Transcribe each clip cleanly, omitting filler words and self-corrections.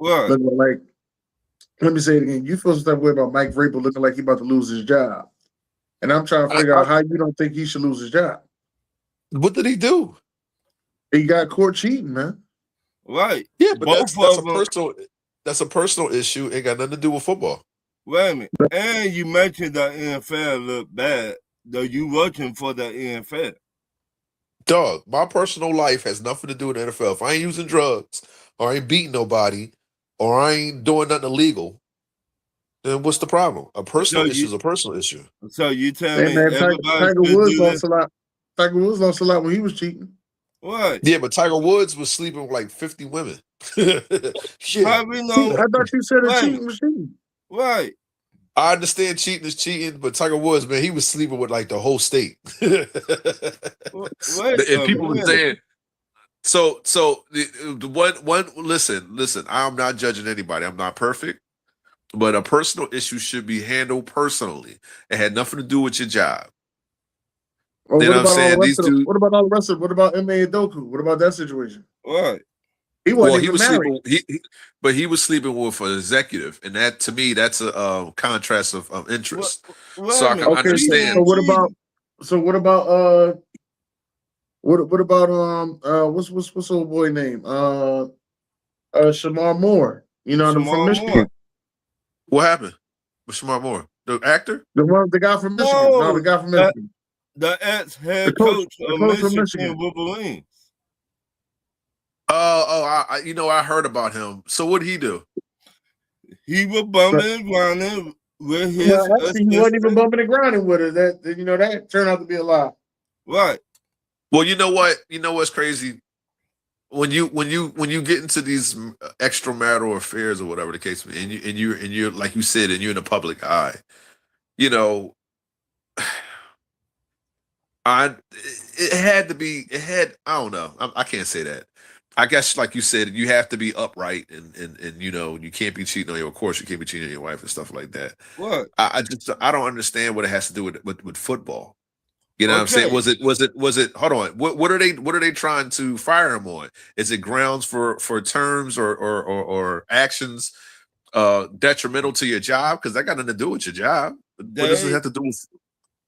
What? looking like. Let me say it again. You feel some type of way about Mike Vrabel looking like he about to lose his job, and I'm trying to figure I, out how you don't think he should lose his job. what did he do? He got caught cheating, man. Right. Yeah, but Both that's of a them. personal issue. Ain't got nothing to do with football. Wait a minute. And you mentioned the NFL look bad. Though you working for the NFL. Dog, my personal life has nothing to do with the NFL. If I ain't using drugs or I ain't beating nobody or I ain't doing nothing illegal, then what's the problem? A So personal issue you is a personal issue. so you tell Hey me man, everybody Tiger should Woods do lost this? a lot. Tiger Woods lost a lot when he was cheating. What? Yeah, but Tiger Woods was sleeping with like 50 women. Yeah. How we know? I thought you said a Wait a cheating minute. machine. Right. I understand cheating is cheating, but Tiger Woods, man, he was sleeping with like the whole state. Wait And a people were minute. saying, the one listen, I'm not judging anybody. I'm not perfect, but a personal issue should be handled personally. It had nothing to do with your job. Or You what know what I'm about all the saying? rest These of the? two, What about all the rest of? What about M.A. Doku? What about that situation? What? He well, wasn't he even was married. sleeping, but he was sleeping with an executive, and that to me, that's a contrast of What? interest. Wait So a I can minute. Okay, Cheating understand. so and what about? cheating. So what about? What about what's old boy name? Shamar Moore. You know, them from Small Michigan. more. What happened with Shamar Moore, the actor? The guy from Michigan. No, the No, guy from the Michigan. the ex The head coach. coach The of coach from Michigan Michigan. Wolverines. I heard about him. So what did he do? He was But, bumping and grinding with well, his actually, he wasn't even assistant. bumping and grinding with her. That turned out to be a lie. Right. Well, you know what? You know what's crazy? When you get into these extramarital affairs or whatever the case may be, and you're like you said, and you're in the public eye, you know, I it had to be it had I don't know I can't say that. I guess like you said, you have to be upright and you can't be cheating on your of course you can't be cheating on your wife and stuff like that. What? I don't understand what it has to do with football. You know what I'm saying? Okay. Was it hold on. What are they trying to fire him on? Is it grounds for terms or actions detrimental to your job? Because that got nothing to do with your job. What does it They have to do with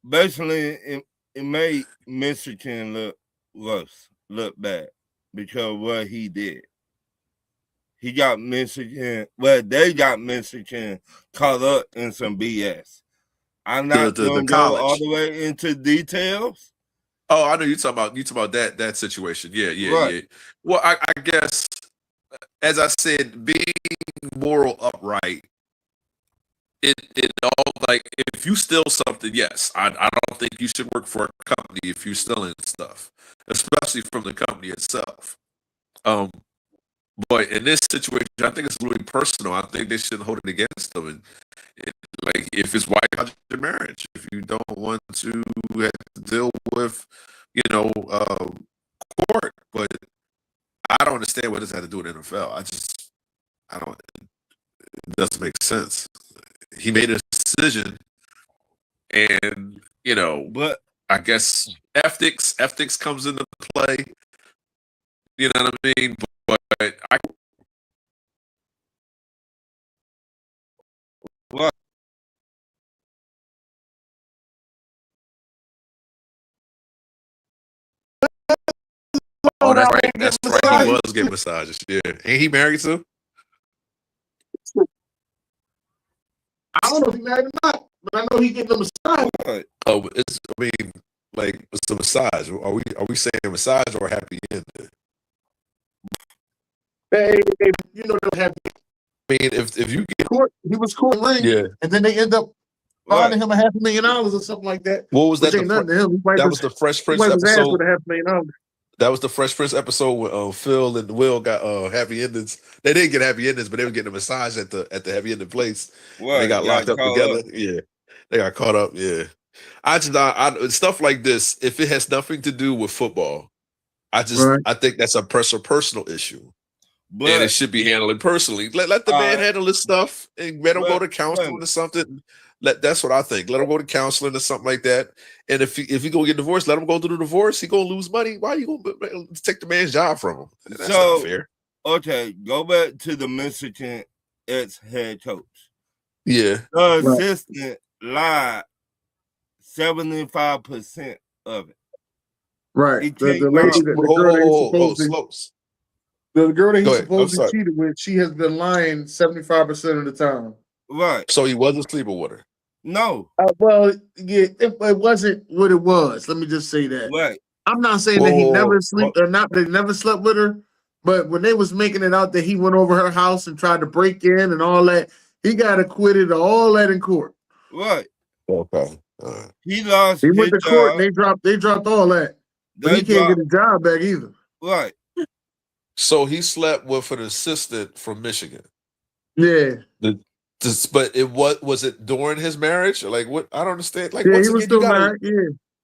basically it made Michigan look worse, look bad because of what he did. He got Michigan. Well, they got Michigan caught up in some BS. I'm not the gonna go all college? the way into details. Oh, I know you talking about that situation. Yeah, yeah, Right. yeah. Well, I guess as I said, being moral upright, it all like if you steal something, yes, I don't think you should work for a company if you're stealing stuff, especially from the company itself. Um, but in this situation, I think it's really personal. I think they shouldn't hold it against them. And like, if it's white out your marriage, if you don't want to have to deal with, court. But I don't understand what this had to do with NFL. I don't. It doesn't make sense. He made a decision, and But I guess ethics comes into play. You know what I mean? But I what? oh, that's right, Get that's right. He massages. was getting massages. Yeah, ain't he married too? I don't know if he married or not, but I know he getting a massage. What? Oh, it's. I mean, like it's a massage. Are we saying massage or happy ending? They they have I mean, if you get court. He was court ring, yeah, and then they end up What? finding him $500,000 or something like that, what was which that? ain't nothing to him. That was the Fresh He Prince wiped his ass with episode. $500,000. That was the Fresh Prince episode where Phil and Will got happy endings. They didn't get happy endings, but they were getting a massage at the happy ending place, and they What? got locked Got up caught together. up. Yeah, they got caught up. Yeah, stuff like this. If it has nothing to do with football, Right. I think that's a personal issue, and it But should be handled personally. Let the man uh handle his stuff and let him go but to wait a counseling or minute. something. That's what I think. Let him go to counseling or something like that. And if he gonna get divorced, let him go through the divorce. He gonna lose money. Why you gonna take the man's job from him? That's not So fair. Okay, go back to the Michigan ex-head coach. Yeah. The assistant lied 75% of it. Right. He The came lady, out. the girl that he's supposedly, Slopes. the girl that he Go ahead. I'm supposedly sorry. cheated with, she has been lying 75% of the time. Right. So he wasn't sleeping with her. No. Well, yeah, it wasn't what it was. Let me just say that. Right. I'm not saying that he never sleep or not. They never slept with her, but when they was making it out that he went over her house and tried to break in and all that, he got acquitted of all that in court. Right. Okay. He lost He his went to court job. and they dropped all that, but They he can't get dropped. his job back either. Right. So he slept with an assistant from Michigan. Yeah. But it was it during his marriage? Like what? I don't understand. Like Yeah, once he was again, you still gotta. married.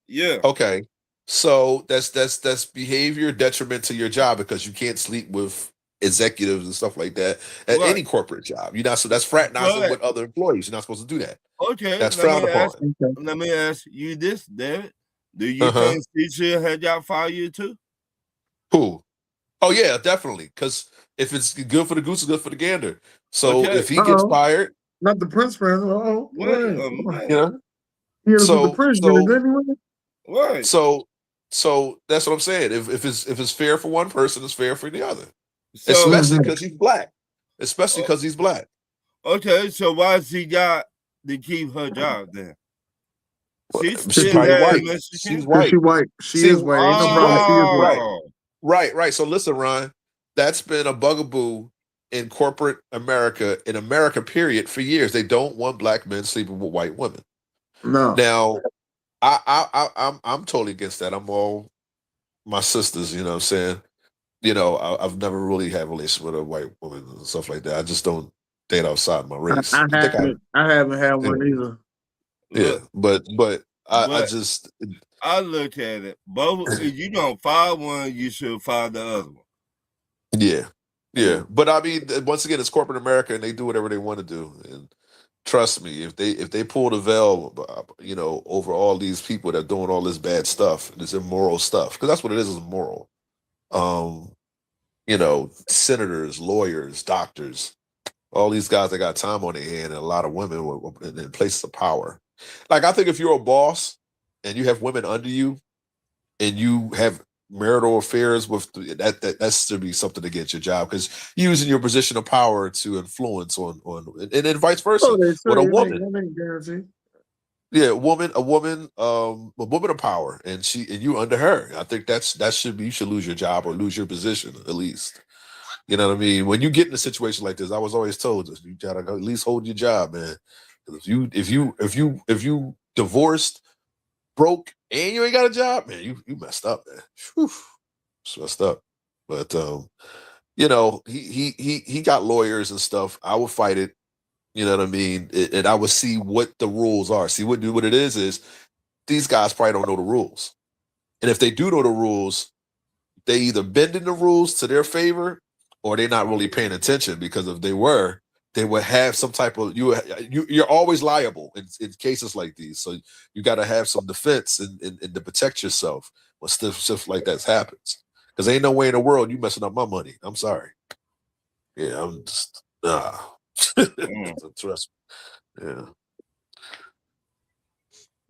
Yeah. Yeah. Okay. So that's behavior detriment to your job because you can't sleep with executives and stuff like that at Right. any corporate job. You're not, so that's fraternizing with other employees. You're not supposed to do that. Okay, That's frowned upon. let me ask you this, David. Do you think Cecil had y'all fire you too? Who? Oh yeah, definitely. Because if it's good for the goose, it's good for the gander. So Okay. if he gets fired, Not the Prince friend. Oh, Wait right. a minute. you know. He was with the So Prince, so didn't he? Right. so that's what I'm saying. If it's fair for one person, it's fair for the other. So Especially because he's black. Especially because he's black. okay, so why has he got to keep her job then? She's She's still probably there in white. Michigan. She's white. She white. She See, is white. Ain't no problem. She is white. Right. So listen, Ron, that's been a bugaboo in corporate America, in America, period, for years. They don't want black men sleeping with white women. No. Now, I'm totally against that. I'm all my sisters, you know what I'm saying? You know, I've never really had a relationship with a white woman and stuff like that. I just don't date outside my race. I haven't had one either. Yeah, but I just I look at it. Both if you don't fire one, you should fire the other one. Yeah. But I mean, once again, it's corporate America, and they do whatever they want to do. And trust me, if they pull the veil, you know, over all these people that are doing all this bad stuff, this immoral stuff, because that's what it is immoral. You know, senators, lawyers, doctors, all these guys that got time on their hand, and a lot of women in places of power. Like, I think if you're a boss and you have women under you, and you have marital affairs with that should be something against your job, because you're using your position of power to influence on and then vice versa with a woman. Yeah, a woman of power, and you under her. I think that should be, you should lose your job or lose your position at least. You know what I mean? When you get in a situation like this, I was always told this: you gotta at least hold your job, man. If you divorced, broke, and you ain't got a job, man, you messed up, man. Whew. It's messed up. But you know, he got lawyers and stuff. I would fight it. You know what I mean? And I would see what the rules are. See what it is these guys probably don't know the rules. And if they do know the rules, they either bending the rules to their favor or they're not really paying attention, because if they were, they would have some type of you're always liable in cases like these. So you got to have some defense and to protect yourself when stuff like that happens. Because ain't no way in the world you messing up my money. I'm sorry. Yeah, I'm just trust me. Yeah.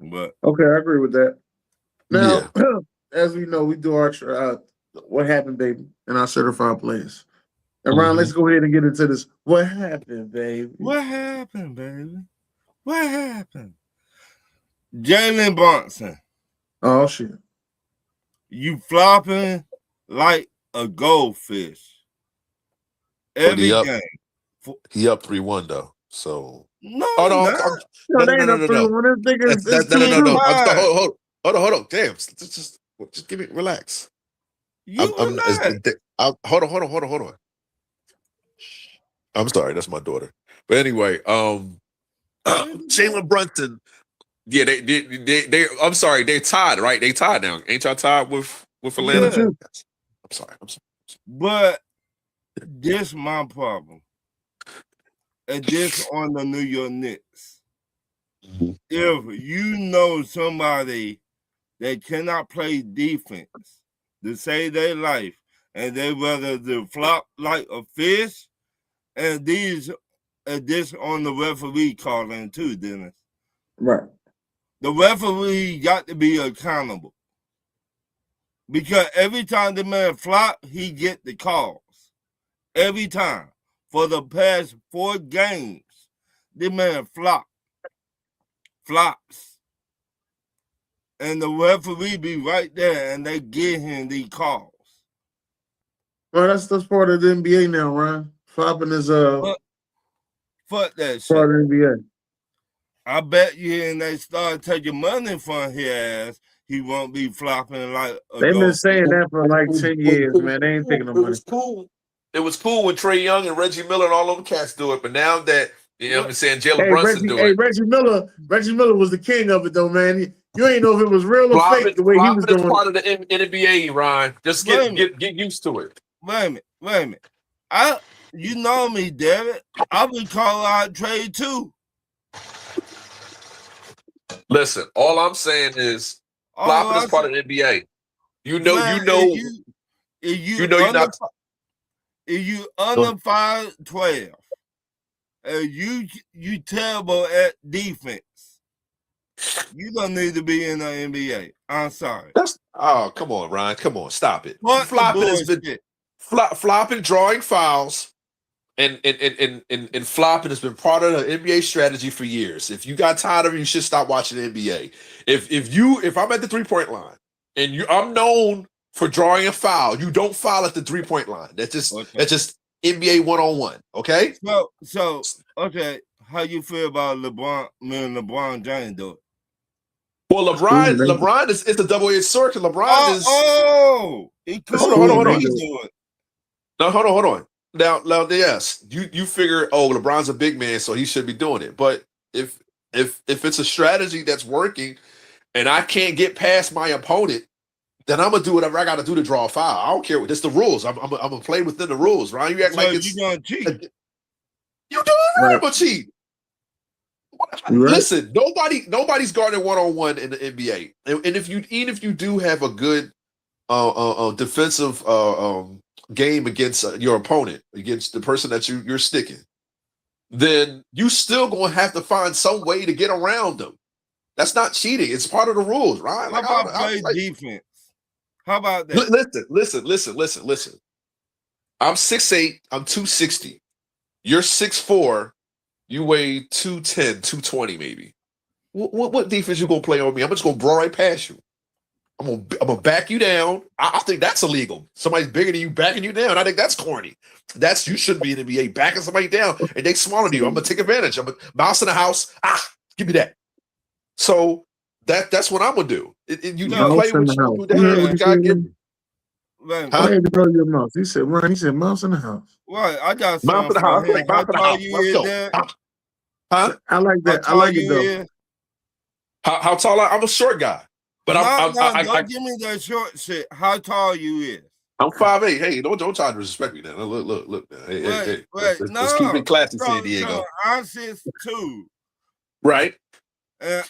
But okay, I agree with that. Now, as we know, we do our what happened, baby, in our certified players. And Ron, let's go ahead and get into this. What happened, baby? What happened, baby? What happened? Jalen Brunson. Oh shit! You flopping like a goldfish. Every game. He up 3-1 though. So no, no. They ain't up 3-1. This nigga is 2-2. Hold on. Damn. Just give me relax. Hold on. I'm sorry, that's my daughter. But anyway, Jalen Brunson. Yeah, they I'm sorry, they tied, right? They tied now. Ain't y'all tied with Atlanta? Yeah. I'm sorry. But this my problem. And this on the New York Knicks. Mm-hmm. If you know somebody that cannot play defense to save their life, and they rather to flop like a fish. And this on the referee calling too, Dennis. Right. The referee got to be accountable because every time the man flop, he get the calls. Every time. For the past 4 games, the man flops. And the referee be right there and they give him the calls. Well, that's part of the NBA now, Ryan. Flopping is Fuck that shit. part of the NBA. I bet you and they start taking money from his ass, he won't be flopping like a They've been gold. saying that for like 10 years, man. They ain't taking no money. It was cool when Trey Young and Reggie Miller and all them cats do it, but now that you know what I'm saying, Jalen Brunson do it. Reggie Miller was the king of it though, man. You ain't know if it was real or fake the way he was doing. Part of the NBA, Ryan. Just get used to it. Wait a minute. You know me, David. I would call out Trey too. Listen, all I'm saying is flopping is part of the NBA. If you under 5'12", you terrible at defense. You don't need to be in the NBA. I'm sorry. Come on, Ryan. Come on, stop it. Flopping, drawing fouls, and flopping has been part of the NBA strategy for years. If you got tired of it, you should stop watching the NBA. If I'm at the 3-point line and I'm known for drawing a foul, you don't foul at the 3-point line. That's just NBA 1-on-1. Okay. So okay, how you feel about LeBron James do it? Well, LeBron is a double-edged sword. LeBron is. He could. Hold on. No, hold on. Now, yes, you figure, LeBron's a big man, so he should be doing it. But if it's a strategy that's working, and I can't get past my opponent, then I'm gonna do whatever I got to do to draw a foul. I don't care. It's the rules. I'm gonna play within the rules, right? You act like it's you gonna cheat. You doing right, but cheat. Listen, nobody's guarding 1-on-1 in the NBA, and even if you do have a good defensive game against your opponent, against the person that you're sticking, then you still gonna have to find some way to get around them. That's not cheating. It's part of the rules, right? How about play defense? How about that? Listen. I'm 6'8", I'm 260. You're 6'4", you weigh 210, 220 maybe. What defense you gonna play on me? I'm just gonna brawl right past you. I'm gonna back you down. I think that's illegal. Somebody's bigger than you backing you down. I think that's corny. You shouldn't be in the NBA backing somebody down and they smaller than you. I'm gonna take advantage. I'm gonna bounce in the house. Give me that. So that's what I'm gonna do. You play with you. I had to blow your mouth. He said, Ryan, mouse in the house. Right, I got mouse in the house. How tall you is there? Huh? I like that. I like it though. How tall? I'm a short guy. But don't give me that short shit. How tall you is? I'm 5'8". Hey, don't try to disrespect me now. Look. Hey. Let's keep it classy, San Diego. So I'm 6'2". Right. And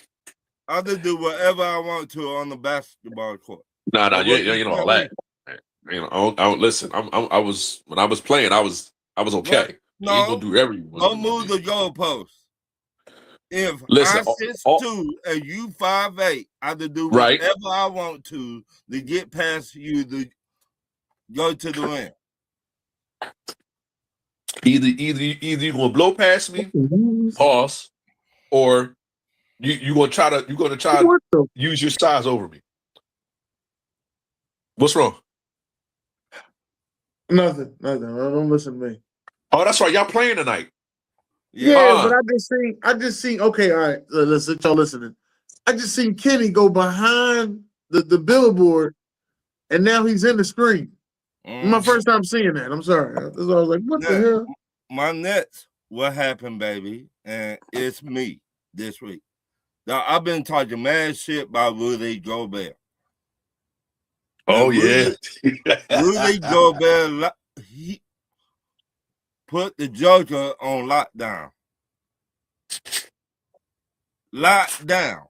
I just do whatever I want to on the basketball court. No, you know all that. You know, I don't listen. I was when I was playing, I was okay. No, you ain't gonna do everything. Don't move the goalpost. If I'm 6'2" and you 5'8", I have to do whatever I want to get past you to go to the rim. Either you're gonna blow past me, pause, or you're gonna try to use your size over me. What's wrong? Nothing. Don't listen to me. Oh, that's right. Y'all playing tonight. Yeah, but I just seen. Okay, all right. Let's let y'all listening. I just seen Kenny go behind the billboard, and now he's in the screen. My first time seeing that. I'm sorry. I was like, what the hell? My Nets, what happened, baby? And it's me this week. Now, I've been talking mad shit about Rudy Gobert. Yeah. Rudy Gobert, he put the Joker on lockdown. Lockdown.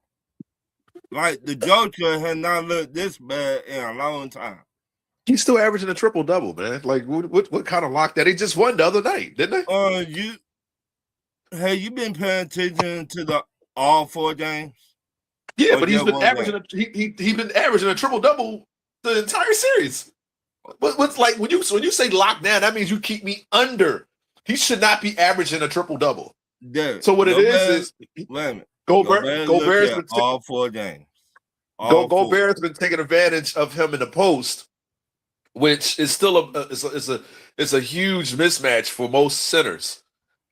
Like the Joker had not looked this bad in a long time. He's still averaging a triple double, man. Like what kind of lock that? He just won the other night, didn't they? You been paying attention to all 4 games? Yeah, but he's been averaging he's been averaging a triple double the entire series. What's like when you say lockdown, that means you keep me under. He should not be averaging a triple double. So what it is wait a minute. Gobert's been all 4 games. Gobert's been taking advantage of him in the post, which is still it's a huge mismatch for most centers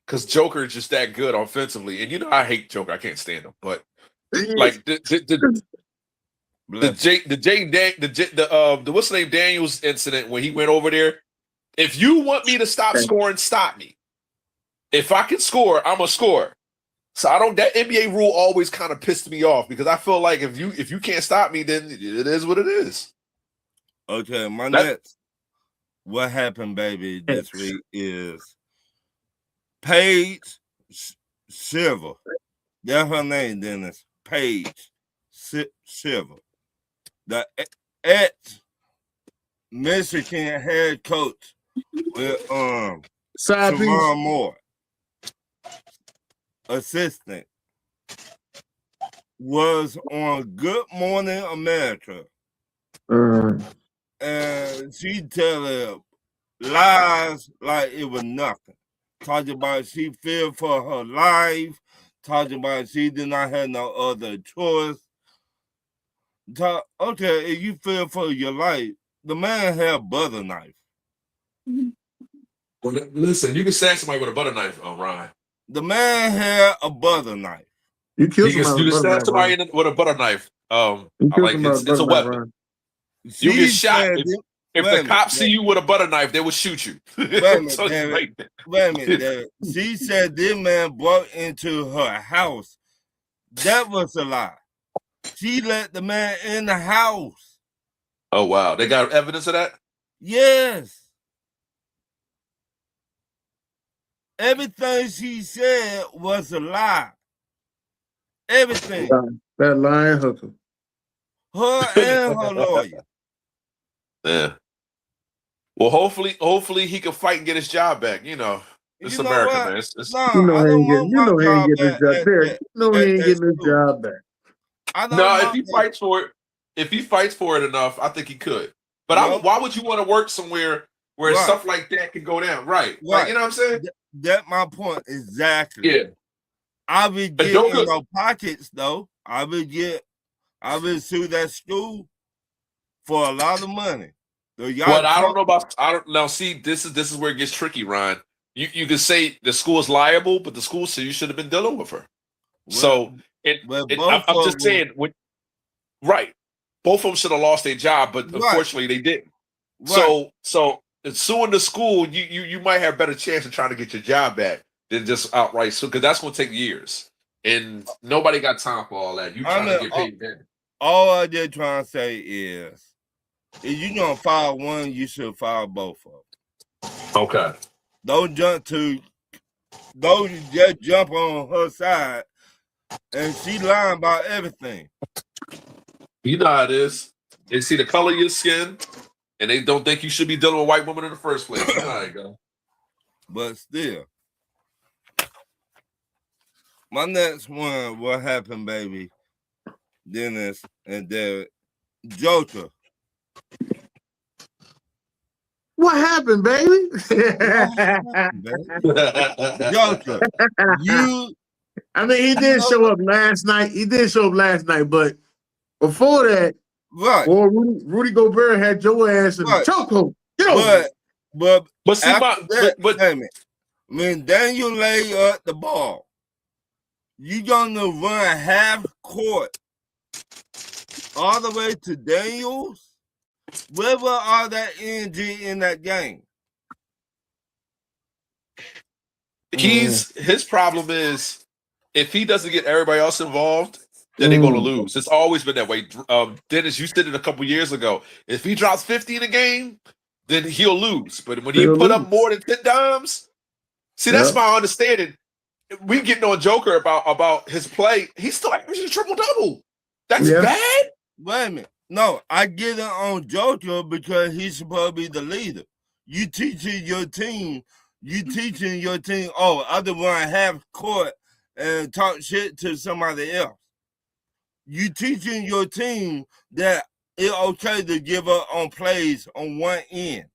because Joker is just that good offensively. And I hate Joker. I can't stand him. But like the what's the name Daniels incident when he went over there. If you want me to stop scoring, stop me. If I can score, I'm a scorer. So that NBA rule always kind of pissed me off because I feel like if you can't stop me, then it is what it is. Okay, next. What happened, baby, this week is Paige Silver. That's her name, Dennis. Paige Silver. The ex-Michigan head coach with Teron Moore, assistant, was on Good Morning America. And she telling lies like it was nothing. Talking about she feared for her life. Talking about she did not have no other choice. Okay, if you fear for your life, the man had a butter knife. Well, listen, you can stab somebody with a butter knife, Ryan. The man had a butter knife. You can stab somebody with a butter knife. It's a weapon. You get shot. If the cops see you with a butter knife, they will shoot you. Wait a minute, David. She said this man broke into her house. That was a lie. She let the man in the house. Oh, wow. They got evidence of that? Yes. Everything she said was a lie. Everything. That lying hooker. Her and her lawyer. Yeah. Well, hopefully he can fight and get his job back. It's America, man. He ain't getting his job back. He ain't getting his job back. If he fights for it enough, I think he could. But why would you want to work somewhere where stuff like that can go down? Right. Like, you know what I'm saying? That's my point exactly. Yeah. I would get in no pockets though. I would sue that school for a lot of money. But I don't know about. See, this is where it gets tricky, Ryan. You can say the school is liable, but the school said you should have been dealing with her. I'm just saying, right? Both of them should have lost their job, but unfortunately they didn't. Right. So suing the school, you might have a better chance of trying to get your job back than just outright sue, because that's going to take years, and nobody got time for all that. You trying to get paid then. All I did trying to say is, if you're gonna file one, you should file both of them. Okay. Don't just jump on her side, and she lying about everything. You know how it is. They see the color of your skin, and they don't think you should be dealing with white women in the first place. You know how it go. But still, my next one, what happened, baby? Dennis and Derek. Joker. What happened, baby? Joker. I mean, he did show up last night. But before that, right. Well, Rudy Gobert had your ass in the chokehold. But when Daniel lay up the ball, you gonna run half court all the way to Daniels? Where were all that energy in that game? His problem is if he doesn't get everybody else involved, then they're going to lose. It's always been that way. Dennis, you said it a couple years ago. If he drops 50 in a game, then he'll lose. But when he put up more than 10 dimes, see, that's my understanding. We getting on Joker about his play. He's still averaging a triple-double. That's bad? Wait a minute. No, I get it on Joker because he's supposed to be the leader. You teaching your team. Oh, other one half court and talk shit to somebody else. You teaching your team that it's okay to give up on plays on one end.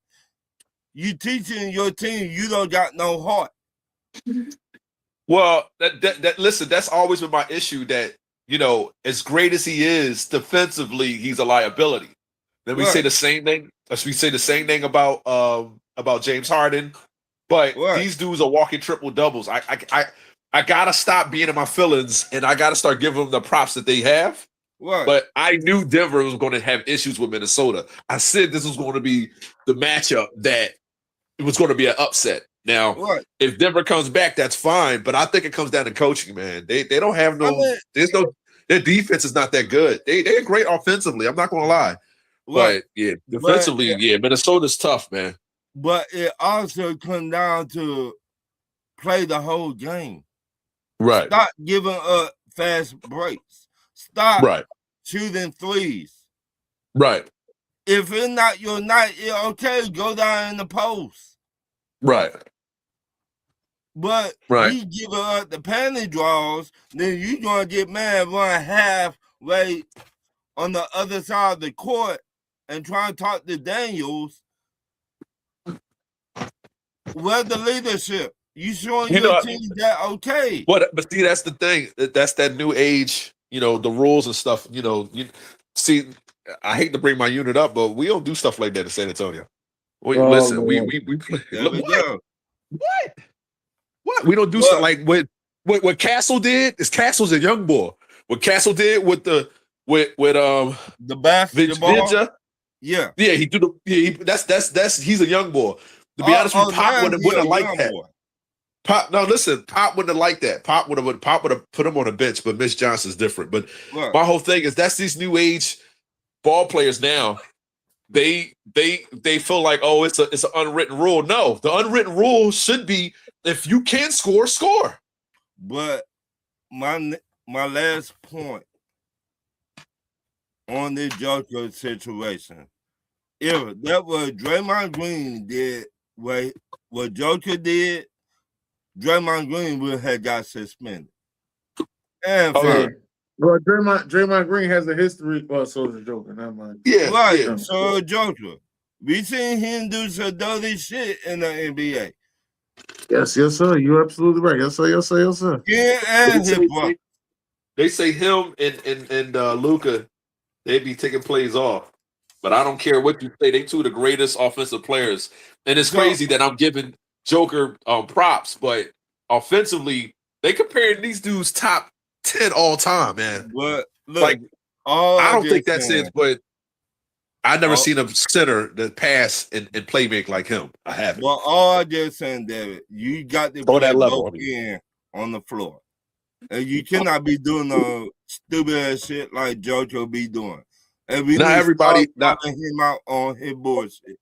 You teaching your team you don't got no heart. Well, listen, that's always been my issue. That as great as he is defensively, he's a liability. Then we say the same thing. We say the same thing about James Harden, but these dudes are walking triple doubles. I gotta stop being in my feelings, and I gotta start giving them the props that they have. But I knew Denver was going to have issues with Minnesota. I said this was going to be the matchup that it was going to be an upset. Now, if Denver comes back, that's fine. But I think it comes down to coaching, man. They don't have their defense is not that good. They're great offensively. I'm not going to lie. But yeah, defensively, Minnesota's tough, man. But it also comes down to play the whole game. Right. Stop giving up fast breaks. Stop shooting threes. Right. If it's not your night, it's okay. Go down in the post. Right. But you give up the panty draws, then you're going to get mad, run halfway on the other side of the court and try and talk to Daniels. Where's the leadership? You showing your team that okay. But see, that's the thing. That's that new age, the rules and stuff. See, I hate to bring my unit up, but we don't do stuff like that in San Antonio. We play. What? We don't do stuff like what Castle did. Is Castle's a young boy. What Castle did with the basketball. Yeah, he do that's he's a young boy. To be honest with you, Pop wouldn't have liked that. Pop wouldn't have liked that. Pop would have put him on a bench, but Mitch Johnson's different. But my whole thing is that's these new age ball players now. They feel like, oh, it's an unwritten rule. No, the unwritten rule should be if you can score, score. But my last point on this Joker situation, if that was Draymond Green did what Joker did, Draymond Green would have got suspended. And well, Draymond Green has a history. Well, so does Joker. Never mind. Yeah, so Joker. We seen him do some dirty shit in the NBA. Yes, sir. You're absolutely right. Yes, sir. Yeah, and they say him and Luka, they'd be taking plays off. But I don't care what you say. They two of the greatest offensive players. And it's crazy that I'm giving Joker props, but offensively, they comparing these dudes top 10 all time, man. But look, like, I don't think that's it, but I've never seen a center that pass and play make like him. I haven't. Well, all I just saying, David, you got to play both in on the floor. And you cannot be doing no stupid ass shit like Joker be doing. And we not everybody not him out on his bullshit.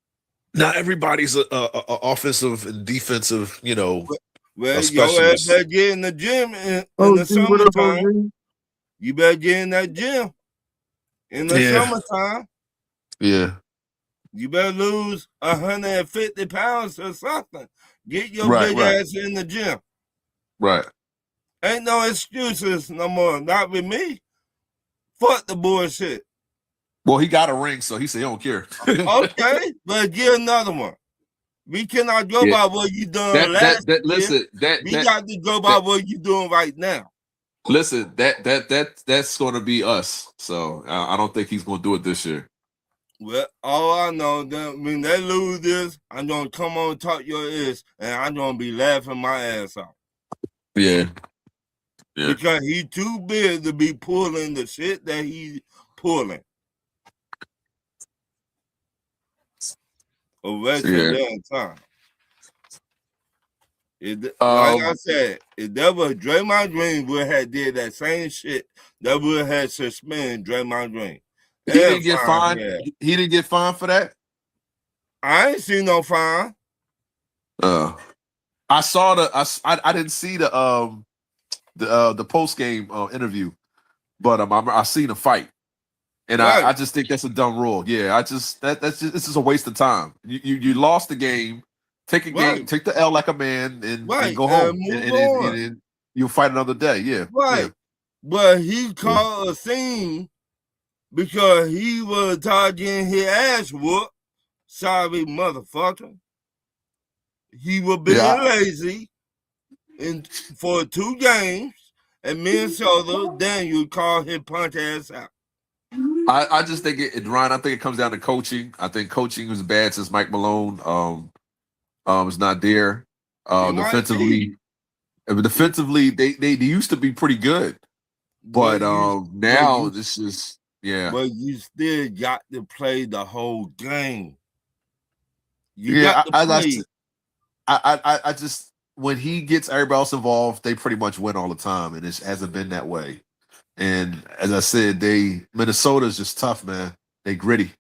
Not everybody's a offensive and defensive, Well, your ass better get in the gym in the summertime. You better get in that gym in the summertime. Yeah. You better lose 150 pounds or something. Get your big ass in the gym. Right. Ain't no excuses no more. Not with me. Fuck the bullshit. Well, he got a ring, so he said he don't care. Okay, but get another one. We cannot go by what you doing last year. We got to go by what you doing right now. Listen, that's going to be us. So I don't think he's going to do it this year. Well, all I know, when they lose this, I'm going to come on and talk your ears, and I'm going to be laughing my ass off. Yeah. Because he's too big to be pulling the shit that he's pulling. A rest of that time. Like I said, if that was Draymond Green would have did that same shit, that would have suspended Draymond Green. He didn't get fined. He didn't get fined for that. I ain't seen no fine. I saw I didn't see the post game interview, but I seen the fight, And I just think that's a dumb rule. Yeah, that's just this is a waste of time. You lost the game. Take a game, take the L like a man, and go home, move on. and you'll fight another day. Yeah, right. Yeah. But he called a scene because he was tired getting his ass whooped. Sorry, motherfucker. He was being lazy for 2 games, and Minnesota, then you call his punch ass out. I just think Ryan. I think it comes down to coaching. I think coaching was bad since Mike Malone is not there. Defensively, they used to be pretty good, but now this is But you still got to play the whole game. I just when he gets everybody else involved, they pretty much win all the time, and it hasn't been that way. And as I said, Minnesota's just tough, man. They gritty.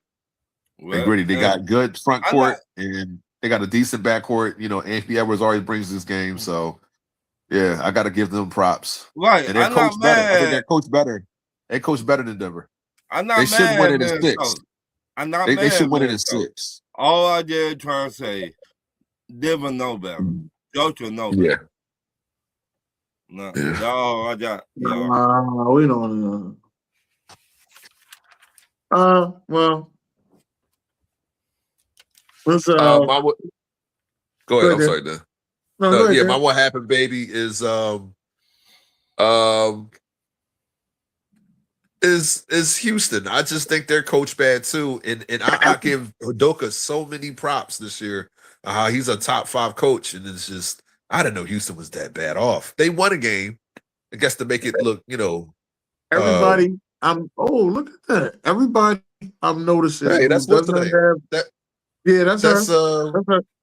They gritty. They got good front court, and they got a decent back court. You know, Anthony Edwards always brings this game, so yeah, I got to give them props. Right, and they're coached better. I think they're coached better. They coach better than Denver. I'm not they should win it in 6. I'm not they, mad. They should win it in 6. All I did try to say, Denver know better. Joker know better. Yeah. No, I got. We don't know. Well, let's go ahead. I'm sorry, Dan. No, ahead, my what happened, baby, is Houston. I just think they're coach bad too, and I give Udoka so many props this year. He's a top 5 coach, and it's just I didn't know Houston was that bad off. They won a game, I guess, to make it look, everybody. Look at that. Everybody I'm noticing. Hey, that's what's the name.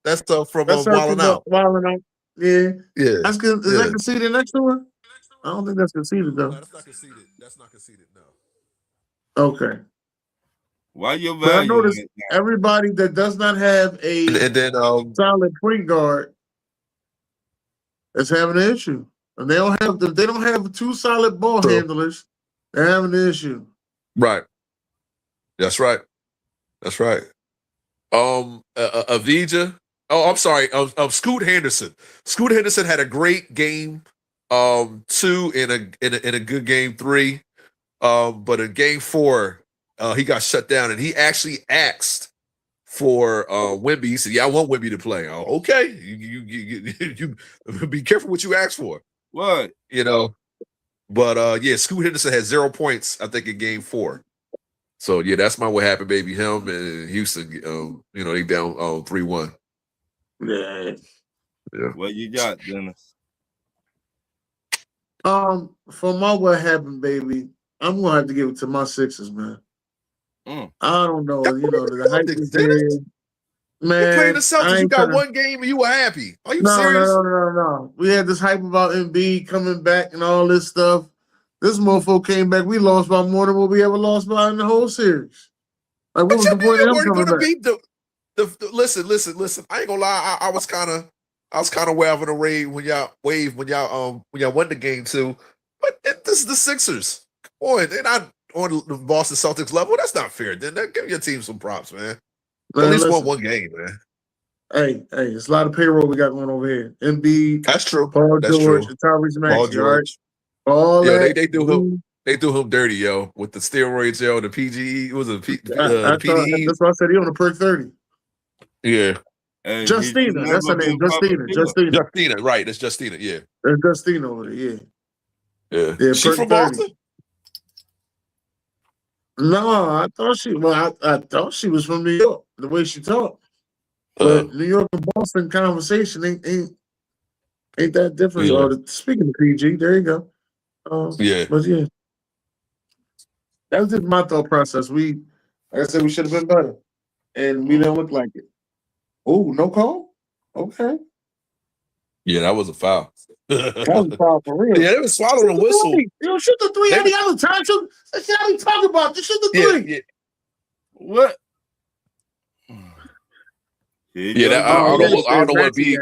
That's from Wildin' Out. Wildin' Out. Yeah. That's good. Is Yeah. that conceded next to her? I don't think that's conceded though. No, that's not conceded. That's not conceded. No. Okay. Why you? I noticed everybody that does not have a solid point guard is having an issue, and they don't have 2 solid ball handlers. They're having an issue. Right. That's right. Avija. Oh, I'm sorry. Scoot Henderson. Scoot Henderson had a great game. 2 in a good game 3. But in game 4, he got shut down, and he actually asked for Wemby. He said, "Yeah, I want Wemby to play." Okay, you be careful what you ask for. What? But Scoot Henderson had 0 points, I think, in game 4. So yeah, that's my what happened, baby. Him and Houston, they down 3-1. Yeah. What you got, Dennis? For my what happened, baby, I'm gonna have to give it to my Sixers, man. I don't know, the hype is there. Man, you playing the Celtics, you got 1 game and you were happy. Are you serious? No. We had this hype about Embiid coming back and all this stuff. This motherfucker came back. We lost by more than what we ever lost by in the whole series. Like, what was the point of him coming back? Listen. I ain't gonna lie. I was kind of waving a rave when y'all won the game too. But this is the Sixers. Boy, they're not on the Boston Celtics level. That's not fair. Then give your team some props, man. At least won 1 game, man. Hey, it's a lot of payroll we got going over here. Embiid, that's true. Paul that's George, true. and Tyrese Maxey. Paul George. All that. They do him. They do him dirty, yo, with the steroids, yo, the PGE. Was it PDE? That's why I said he on the perk 30. Yeah. Justina, that's her name. Justina, right? It's Justina. Yeah. There's Justina over there. Yeah. Yeah. She from Boston? No, I thought she was from New York. The way she talked, but New York and Boston conversation ain't that different. Yeah. Speaking of PG, there you go. But yeah, that was just my thought process. Like I said, we should have been better, and we didn't look like it. Oh, no call. Okay. Yeah, that was a foul. That was a foul for real. Yeah, they was swallowing a whistle. You shoot the 3 any other time. That's what I be talking about. Just shoot the 3. Yeah. What? Yeah, I don't know what be.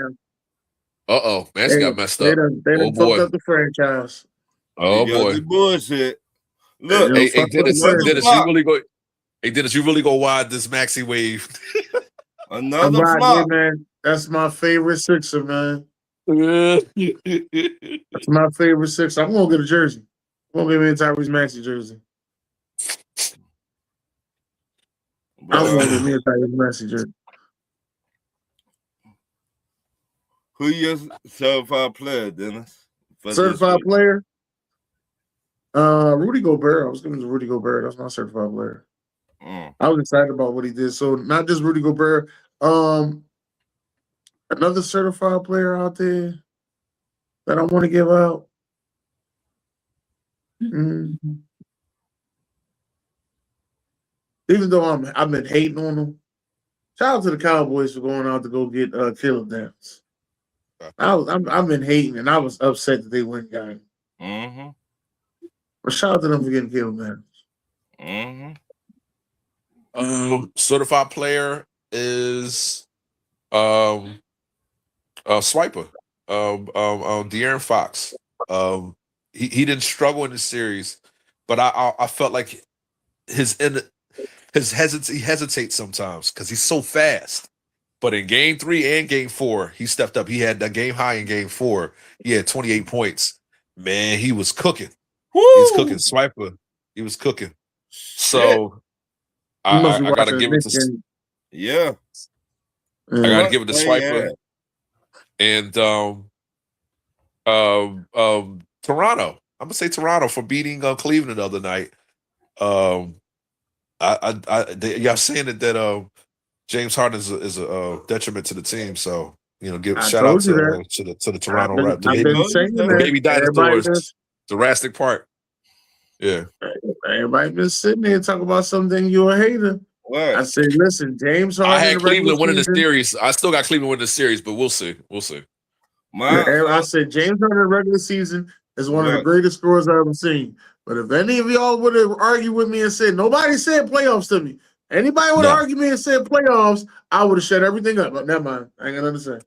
Maxey got messed up. They done fucked up the franchise. Oh boy, bullshit. Look, Hey, Dennis, another flop. You really go wide this maxi wave. Another I'm flop. man. That's my favorite Sixer, man. That's That's my favorite Sixer. I'm gonna get a jersey. I'm gonna get me a Tyrese Maxey jersey. I'm gonna get me a Tyrese Maxey jersey. Who your certified player, Dennis? Certified player? Rudy Gobert. I was giving to Rudy Gobert. That's my certified player. I was excited about what he did. So not just Rudy Gobert. Another certified player out there that I want to give out. Even though I've been hating on them. Shout out to the Cowboys for going out to go get Caleb Downs. I've been hating and I was upset that they went and got him. But shout out to them for getting Caleb Downs. Certified player is Swiper. De'Aaron Fox. He didn't struggle in the series, but I felt like he hesitates sometimes because he's so fast. But in game 3 and game 4, he stepped up. He had a game high in game 4. He had 28 points. Man, he was cooking. Woo! He's cooking. Swiper. He was cooking. So I gotta give it to I gotta give it to Swiper. And Toronto. I'm gonna say Toronto for beating Cleveland the other night. Y'all saying that James Harden is a detriment to the team, so give a shout out to the Toronto Raptors, the baby dinosaurs, Jurassic Park. Yeah, everybody been sitting there talking about something you're a hater. What? I said, listen, James Harden. I had Cleveland winning the series. I still got Cleveland winning the series, but we'll see. We'll see. I said James Harden regular season is one of the greatest scorers I've ever seen. But if any of y'all would have argued with me and said nobody said playoffs to me, anybody would have argued me and said playoffs, I would have shut everything up. But never mind, I ain't gonna understand.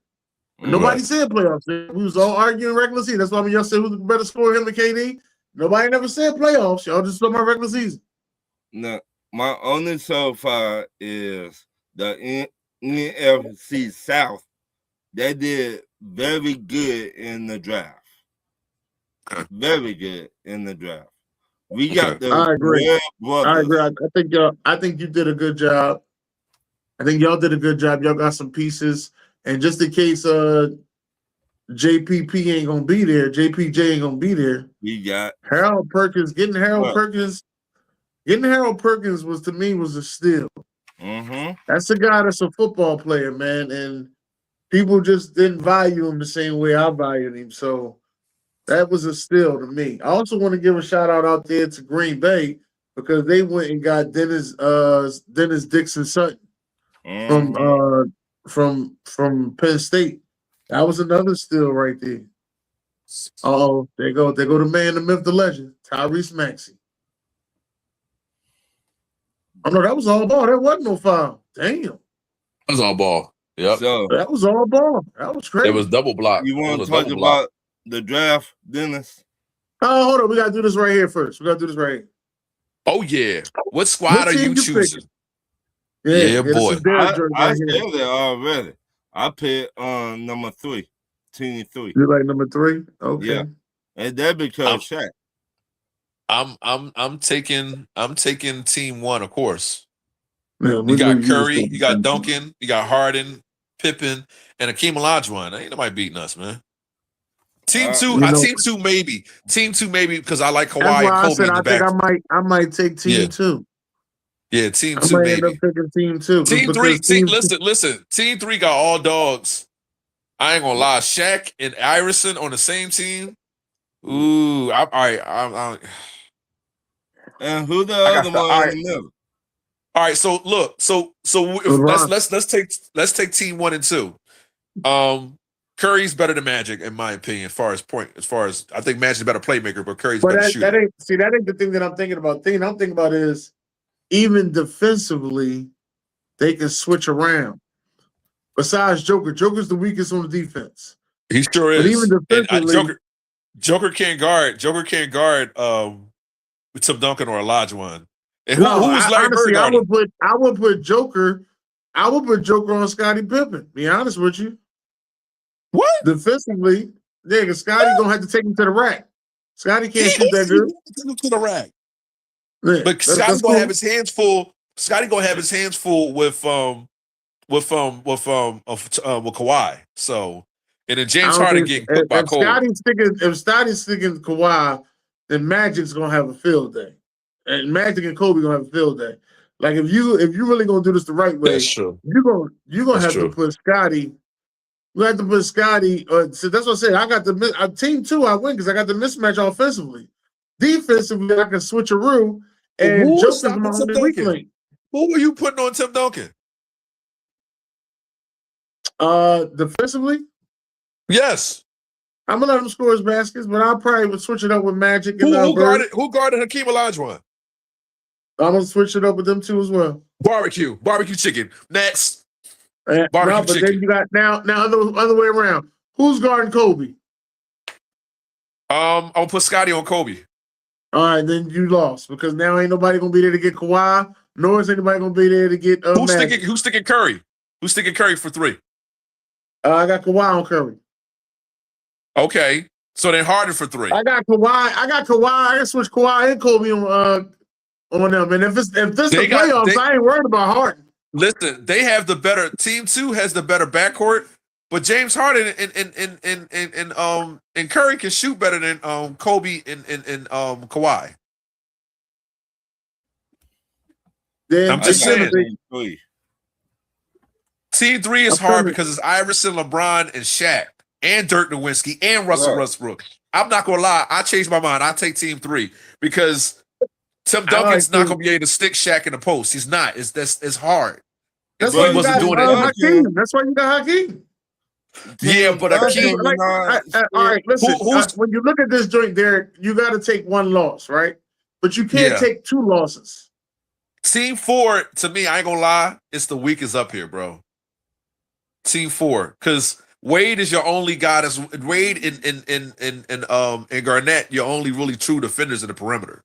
Nobody said playoffs. We was all arguing regular season. That's why when y'all said who's the better scorer, him and KD. Nobody never said playoffs. Y'all just saw my regular season. No, my only certified is the NFC South. They did very good in the draft. Very good in the draft. We got the I agree. I think you did a good job. I think y'all did a good job. Y'all got some pieces. And just in case JPP ain't gonna be there, JPJ ain't gonna be there. We got Harold Perkins. Getting Harold Perkins was to me was a steal. That's a guy that's a football player, man, and people just didn't value him the same way I valued him. So that was a steal to me. I also want to give a shout out there to Green Bay because they went and got Dennis Dixon Sutton from Penn State. That was another steal right there. There go the man, the myth, the legend, Tyrese Maxey. Oh no, that was all ball. That wasn't no foul. Damn. That was all ball. Yep. So, that was all ball. That was crazy. It was double block. You want to talk about the draft, Dennis? Oh, hold on. We got to do this right here first. We got to do this right here. Oh, yeah. What squad are you choosing? Yeah, boy. I said it already. I picked number 3, team 3. You like number 3? Okay. Yeah. And that because Shaq. I'm taking team 1, of course. Yeah, you got Curry, you got Duncan, you got Harden, Pippen, and Akeem Olajuwon. Ain't nobody beating us, man. Team 2, team 2 maybe. Team 2 maybe because I like Kawhi and Kobe in the back. I might take team 2. Yeah, team 2 maybe. End up picking team 2. Team 3, listen. Team 3 got all dogs. I ain't gonna lie. Shaq and Iverson on the same team. Ooh, all right. And who the other one in the middle? All right, so look, so let's take team 1 and 2. Curry's better than Magic in my opinion, as far as I think Magic's a better playmaker, but Curry's better shooter. That ain't the thing that I'm thinking about. The thing I'm thinking about is even defensively, they can switch around. Besides Joker's the weakest on the defense. He sure is. But even defensively, Joker can't guard. Tim Duncan or Olajuwon. And No, who was Larry honestly, Bird guarding? I would put Joker. I would put Joker on Scottie Pippen. Be honest with you. What? Defensively, yeah, because Scottie gonna have to take him to the rack. Scottie can't shoot that good. Take him to the rack. Yeah, But Scottie gonna cool. have his hands full. Scottie gonna have his hands full with Kawhi. So, and then James Harden getting cooked by Cole. If Scotty's sticking Kawhi, then Magic's gonna have a field day, and Magic and Kobe gonna have a field day. Like if you really gonna do this the right way, That's true. you're gonna have true. to put Scotty. You have to put Scotty. So that's what I said. I got the team 2. I win because I got the mismatch offensively. Defensively, I can switcheroo and Joker's my only weak link. Who were you putting on Tim Duncan? Defensively, yes. I'm gonna let him score his baskets, but I probably would switch it up with Magic and Who Bird. guarded Hakeem Olajuwon? I'm gonna switch it up with them 2 as well. Barbecue chicken. Next. Barbecue but chicken. Then you got now other way around. Who's guarding Kobe? I'll put Scotty on Kobe. All right, then you lost because now ain't nobody gonna be there to get Kawhi, nor is anybody gonna be there to get Magic. Who's sticking Curry? Who's sticking Curry for 3? I got Kawhi on Curry. Okay, so then Harden for 3. I got Kawhi. I can switch Kawhi and Kobe on them. And if this the playoffs, I ain't worried about Harden. Listen, they have the better team. 2 has the better backcourt, but James Harden and Curry can shoot better than Kobe and Kawhi. Then I'm just saying. Team 3 is hard because it's Iverson, LeBron, and Shaq, and Dirk Nowitzki, and Russell Westbrook. I'm not gonna lie, I changed my mind. I take Team 3 because Tim Duncan's not gonna be able to stick Shaq in the post. He's not. It's hard. That's why you got Hakeem. That's why you got Hakeem. Yeah, but Hakeem. All right, listen. When you look at this joint, Derek, you got to take 1 loss, right? But you can't take 2 losses. Team 4, to me, I ain't gonna lie, it's the weakest up here, bro. Team 4, because Wade is your only guy. That's Wade and Garnett, your only really true defenders in the perimeter.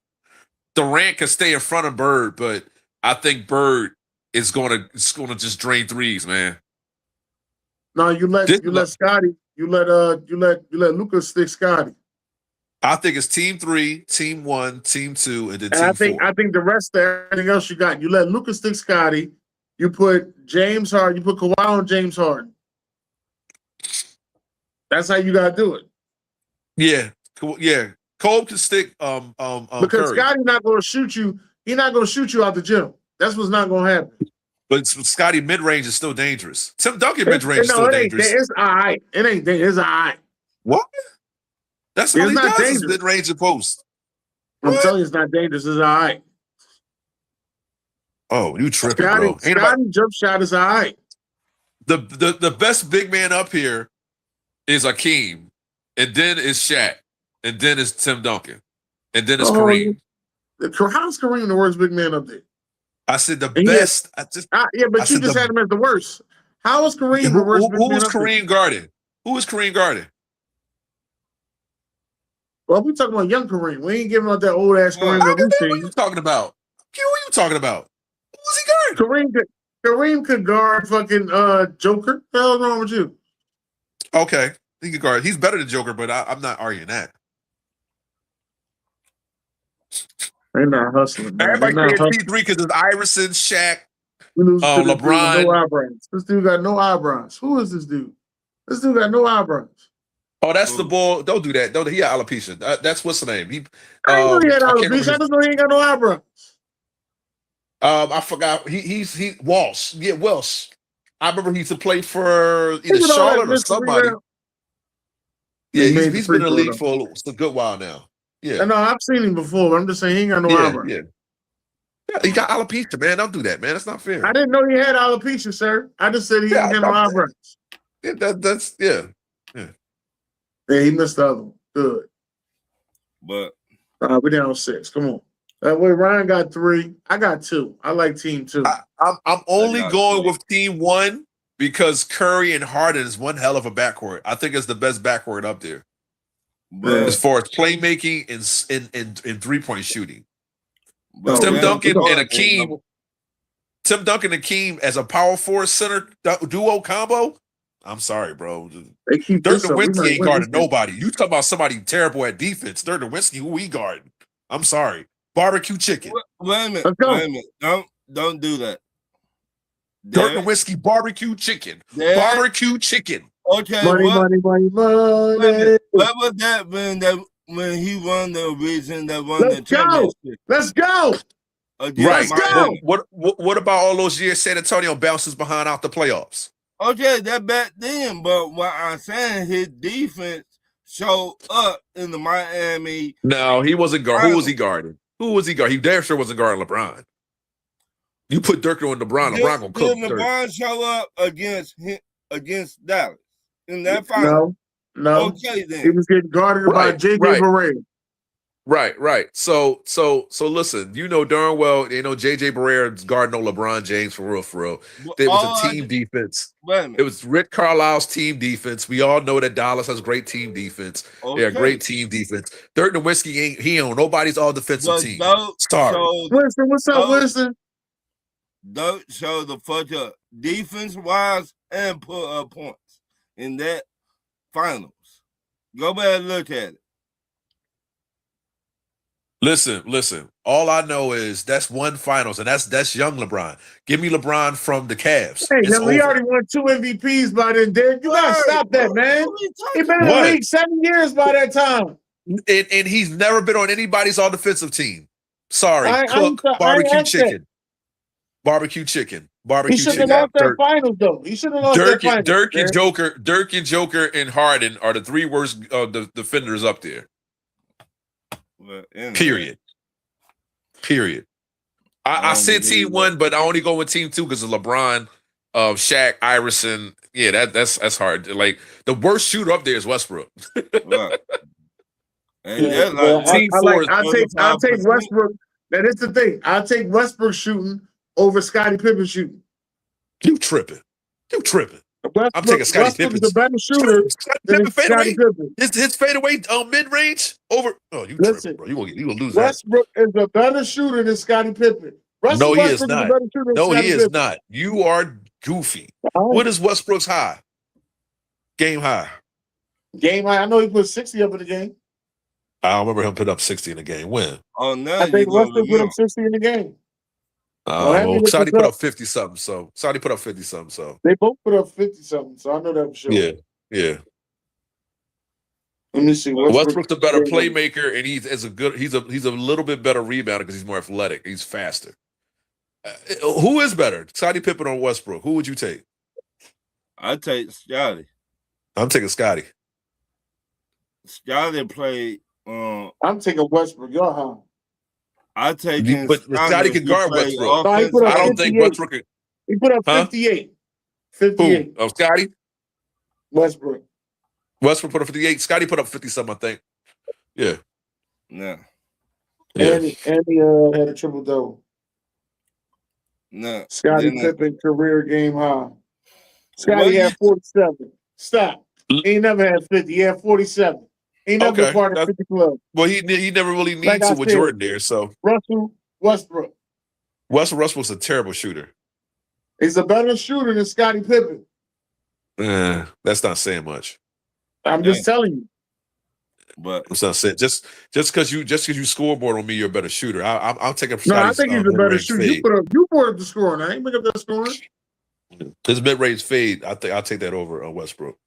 Durant can stay in front of Bird, but I think Bird is gonna just drain threes, man. No, you let Scotty, you let Lucas stick Scotty. I think it's Team 3, Team 1, Team 2, and then Team 4. I think the rest of everything else you got. You let Lucas stick Scotty. You put James Harden. You put Kawhi on James Harden. That's how you gotta do it. Yeah. Cole can stick because Curry. Scotty's not gonna shoot you. He's not gonna shoot you out the gym. That's what's not gonna happen. But Scotty mid-range is still dangerous. Tim Duncan mid-range is still dangerous. It's all right. It ain't dangerous. It's all right. What? That's all he does is mid-range and post. I'm telling you, it's not dangerous. It's all right. Oh, you tripping, bro. Scotty jump shot is all right. The best big man up here is Hakeem, and then is Shaq, and then is Tim Duncan, and then is Kareem. How's Kareem the worst big man up there? I said the best. You just had him as the worst. How is Kareem the worst big man? Who was Kareem guarding? Who was Kareem guarding? Well, we talking about young Kareem. We ain't giving out that old ass Kareem that we've seen. What are you talking about? What are you talking about? Who was he guarding? Kareem could guard fucking Joker. What the hell's wrong with you? Okay, he could guard. He's better than Joker, but I'm not arguing that. They're not hustling. Man. Everybody said T3 because it's Iverson, Shaq, No LeBron. eyebrows. This dude got no eyebrows. Who is this dude? This dude got no eyebrows. Oh, that's the boy. Don't do that. He got alopecia. That's what's the name? I know he had alopecia. I just know he ain't got no eyebrows. I forgot. He Walsh. Yeah, Welsh. I remember he used to play for either Charlotte or somebody. Yeah, he's been in the league for a good while now. Yeah. No, I've seen him before, but I'm just saying he ain't got no eyebrows. Yeah, he got alopecia, man. Don't do that, man. That's not fair. I didn't know he had alopecia, sir. I just said he ain't got no eyebrows. Yeah, Yeah, he missed the other one. Good. But we're down 6. Come on. That way, Ryan got 3. I got 2. I like Team 2. I'm only going with Team 1 because Curry and Harden is one hell of a backcourt. I think it's the best backcourt up there. But as far as playmaking and 3-point shooting. But Tim that's Duncan and important, Akeem. Tim Duncan and Akeem as a power forward center duo combo. I'm sorry, bro. They keep Dirk this up. We Nowitzki might ain't win guarding this game. nobody. You talk about somebody terrible at defense. Dirk Nowitzki, who he guarding? I'm sorry. Barbecue chicken. Wait a minute. Let's go. Wait a minute. Don't do that. Dirk Nowitzki, barbecue chicken. Barbecue chicken. Okay. Money. What was that when he won the region that won the championship? Let's go. Right. Miami. What about all those years San Antonio bounces behind out the playoffs? Okay, that back then, but what I'm saying, his defense showed up in the Miami. No, he wasn't guarding. Who was he guarding? He damn sure wasn't guarding LeBron. You put Dirk on LeBron. LeBron gonna cook. Did LeBron show up against Dallas in that final? No. Okay, then he was getting guarded by JJ Barea. Right. So listen, you know darn well, JJ Barea guarding no LeBron James for real. It was a team defense. It was Rick Carlisle's team defense. We all know that Dallas has great team defense. Okay. Yeah, great team defense. Dirk Nowitzki he on nobody's all defensive team. Sorry. Winston, what's up, Winston? Dirk showed the fuck up defense wise and put up points in that finals. Go back and look at it. Listen. All I know is that's one finals, and that's young LeBron. Give me LeBron from the Cavs. Hey, he already won 2 MVPs by then, dude. You gotta stop that, man. He's been in the league 7 years by that time. And he's never been on anybody's all defensive team. Sorry, barbecue chicken. Barbecue chicken. He should have lost that finals, though. He should have lost that finals. Dirk and Joker and Harden are the 3 worst defenders up there. Well, Period. I said team 1, but I only go with team 2 because of LeBron, Shaq, Iverson. Yeah, that's hard. Like the worst shooter up there is Westbrook. Right. I'll take Westbrook. That is the thing. I'll take Westbrook shooting over Scottie Pippen shooting. You tripping. I'm taking Scottie Pippen. Westbrook's a better shooter than Scottie Pippen. His fadeaway mid-range over. Oh, you tripping, bro. You gonna lose Westbrook is a better shooter than Scottie Pippen. No, he is not. No, he is not. You are goofy. What is Westbrook's high? Game high. I know he put 60 up in the game. I don't remember him put up 60 in the game. When? Oh, no. I think Westbrook put up 60 in the game. Saudi put up 50-something. So Saudi put up 50-something. So they both put up 50-something. So I know that for sure. Yeah. Let me see. Westbrook's a better playmaker, and he's a little bit better rebounder because he's more athletic. He's faster. Who is better, Scottie Pippen or Westbrook? Who would you take? I take Scottie. I'm taking Scottie. Scottie played. I'm taking Westbrook. You're high. I take. But Scottie can guard Westbrook. No, I don't think Westbrook. He put up 58. 58. Who? Oh, Scottie. Westbrook put up 58. Scottie put up 50-something, I think. Yeah. No. And he had a triple double. No. Scottie Pippen career game high. Scottie had 47. Stop. He never had 50. He had 47. He never been part of 50 club. Well, he never really needs to with Jordan there. So Westbrook. Westbrook's a terrible shooter. He's a better shooter than Scottie Pippen. That's not saying much. I'm just telling you. But I'm not saying just because you score more on me, you're a better shooter. I'm taking. No, I think he's a better shooter. You put up the scoring. I ain't make up that scoring. His mid-range fade. I'll take that over on Westbrook.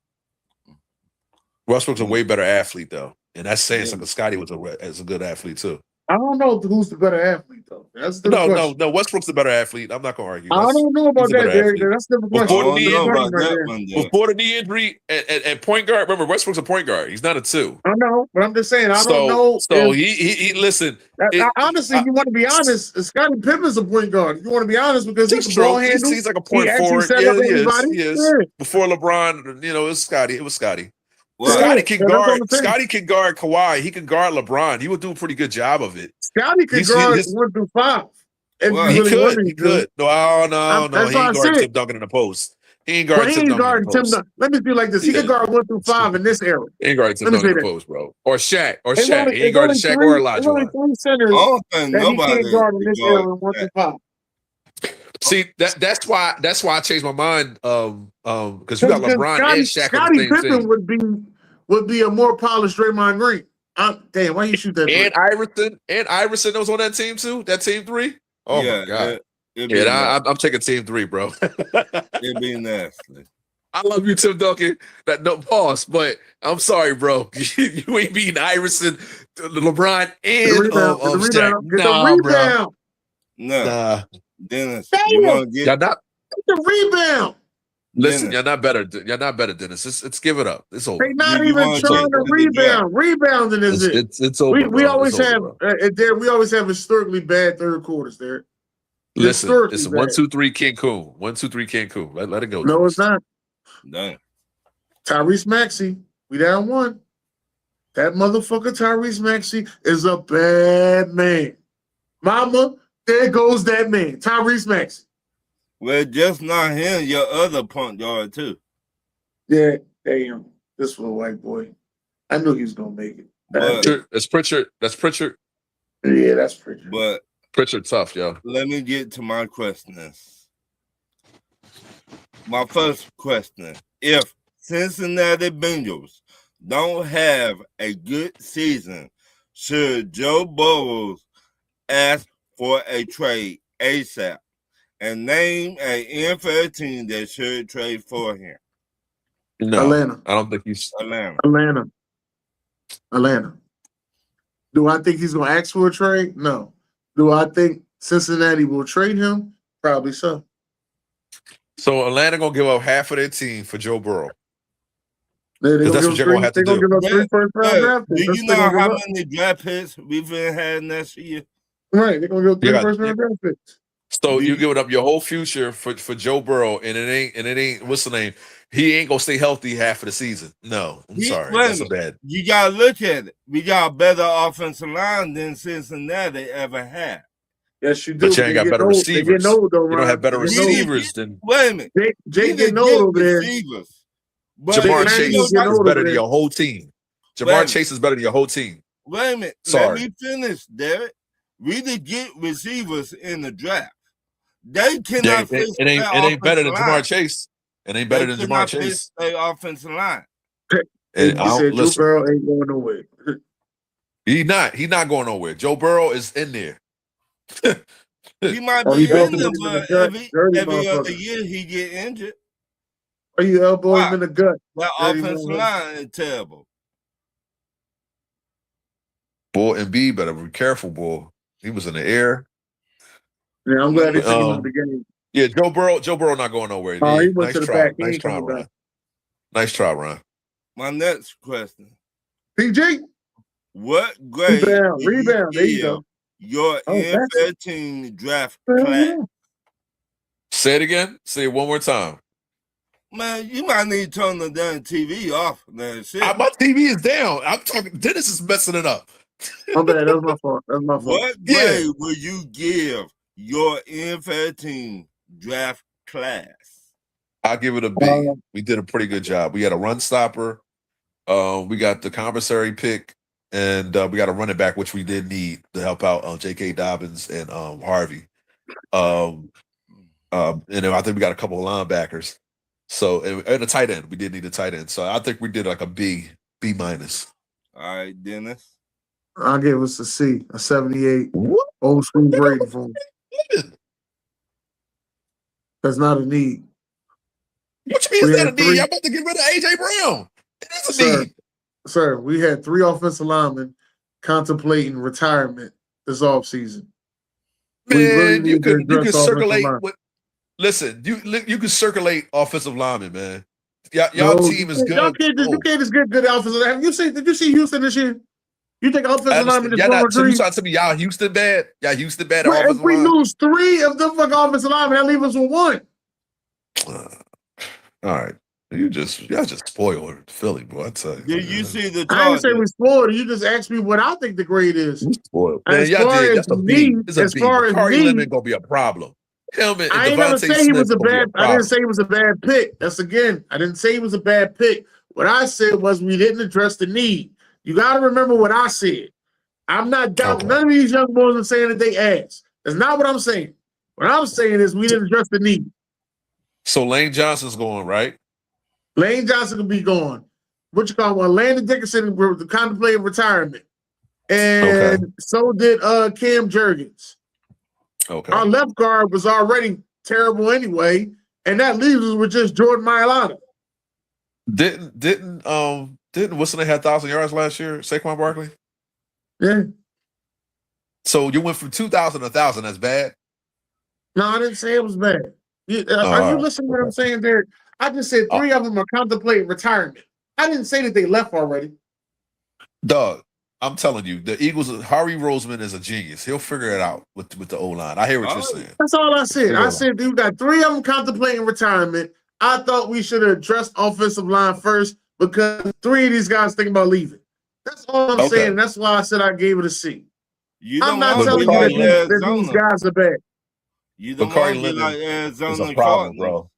Westbrook's a way better athlete though, and that's saying something. Scottie was a good athlete too. I don't know who's the better athlete though. That's the question. No. Westbrook's the better athlete. I'm not gonna argue. I don't know about that, Derek. That's the question. Before the knee injury at point guard, remember Westbrook's a point guard. He's not a 2. I know, but I'm just saying I don't know. So he listen. Honestly, you want to be honest. Scottie Pippen's a point guard. You want to be honest because he's a ball handle. He's like a point forward. Yeah, he is. Before LeBron, it was Scottie. Well, Scottie can guard Kawhi. He can guard LeBron. He would do a pretty good job of it. Scottie can guard 1 through 5. He could. No. He guarded Tim Duncan in the post. He ain't guarding Tim Duncan in the post. Let me be like this. He can guard 1 through 5 in this era. He ain't guarding Tim Duncan in the post, bro. Or Shaq. He ain't guarding Shaq or Elijah. There's only 3 centers that he can't guard in this era in 1 through 5. See, that's why I changed my mind. Because you got LeBron and Shaq. Scottie Pippen would be a more polished Draymond Green. Damn, why you shoot that? And Iverson was on that team too. That team 3. Oh my god. I'm taking team 3, bro. It'd be nasty. I love you, Tim Duncan. No pause, but I'm sorry, bro. You ain't beating Iverson, LeBron, and Shaq. Nah, bro. Nah. Dennis, you want to get the rebound. Listen, you're not better. You're not better, Dennis. It's give it up. It's over. They're not even trying to rebound. Rebounding is it? It's over. We always have we always have historically bad third quarters there. Listen. 1, 2, 3, Cancun. 1, 2, 3, Cancun. Let it go. No, it's not. Dang. Tyrese Maxey, we down 1. That motherfucker Tyrese Maxey is a bad man. Mama, there goes that man, Tyrese Maxey. Well, just not him, your other point guard, too. Yeah, damn. This little white boy. I knew he was going to make it. That's Pritchard. Yeah, that's Pritchard. But Pritchard tough, yo. Let me get to my questions. My first question. If Cincinnati Bengals don't have a good season, should Joe Burrow ask for a trade ASAP? And name an NFL team that should trade for him. No, Atlanta. I don't think he's Atlanta. Do I think he's going to ask for a trade? No. Do I think Cincinnati will trade him? Probably so. So Atlanta going to give up half of their team for Joe Burrow. That's what you're going to have to do. Give up 3 first-round draft picks. Do you know how many draft picks we've been had next year? Right, they're going to give up 3 first-round draft picks. So you giving up your whole future for Joe Burrow, and it ain't what's the name? He ain't gonna stay healthy half of the season. No, I'm sorry, that's a bad. You gotta look at it. We got a better offensive line than Cincinnati ever had. Yes, you do. But you ain't got better receivers. You don't have better receivers than. Wait a minute, Jay getting old over there. Jamar Chase is better than your whole team. Jamar Chase is better than your whole team. Wait a minute, sorry. Let me finish, Derek. We did get receivers in the draft. They cannot fix it ain't better than Jamar Chase. It ain't better than Jamar Chase. Their offensive line. And Joe Burrow ain't going nowhere. He not going nowhere. Joe Burrow is in there. He might be in there, but every other year he get injured. Are you elbowing him in the gut? That offensive line is terrible. Boy, and B better be careful, boy. He was in the air. Yeah, I'm glad they took him in the game. Yeah, Joe Burrow not going nowhere. Oh, he went to the back. Nice try, Ron. Nice try, Ron. My next question. PG? What grade rebound. There you go. Your NFL team draft class? Say it again. Say it one more time. Man, you might need to turn the damn TV off. Man, shit. My TV is down. I'm talking. Dennis is messing it up. My bad. That was my fault. What grade will you give your NFL team draft class? I'll give it a B. We did a pretty good job. We had a run stopper. We got the commissary pick, and we got a running back, which we did need to help out J.K. Dobbins and Harvey. And then I think we got a couple of linebackers. So and a tight end. We did need a tight end. So I think we did like a B minus. All right, Dennis. I'll give us a C, a 78. What? Old school grading for him. That's not a need. What you mean is that a need? I'm about to get rid of A.J. Brown. It is a need. Sir, we had 3 offensive linemen contemplating retirement this offseason. Man, you could circulate. Listen, you can circulate offensive linemen, man. Y'all team is good. You can't just get good offensive linemen. Did you see Houston this year? You think offensive linemen is going to you trying to tell me y'all Houston bad? Y'all Houston bad at offensive line? If we lose 3 of the fucking offensive linemen, that leaves us with 1. All right. Y'all just spoiled Philly, boy. I tell you. Did you see the I didn't say we spoiled. You just asked me what I think the grade is. Spoiled. Man, y'all did. That's a B. It's a B. Curry Lemon gonna be a problem. him and I ain't never Devontae say he Smith was a gonna be bad. a I didn't problem. say he was a bad pick. That's again. I didn't say he was a bad pick. What I said was we didn't address the need. You got to remember what I said. I'm not doubting none of these young boys are saying that they ass. That's not what I'm saying. What I'm saying is we didn't address the need. So Lane Johnson's going, right? Lane Johnson will be gone. What you call one? Landon Dickinson contemplating retirement. And so did Cam Jurgens. Okay. Our left guard was already terrible anyway, and that leaves us with just Jordan Mailata. Didn't Wilson have 1,000 yards last year? Saquon Barkley? Yeah. So you went from 2,000 to 1,000. That's bad. No, I didn't say it was bad. Are you listening to what I'm saying, Derek? I just said 3 of them are contemplating retirement. I didn't say that they left already. Doug, I'm telling you, the Eagles, Harvey Roseman is a genius. He'll figure it out with the O-line. I hear what you're saying. That's all I said. I said you got 3 of them contemplating retirement. I thought we should have addressed offensive line first because 3 of these guys thinking about leaving. That's all I'm saying. That's why I said I gave it a C. I'm not telling you that these guys are bad. You don't want to be like Arizona Cardinals, bro.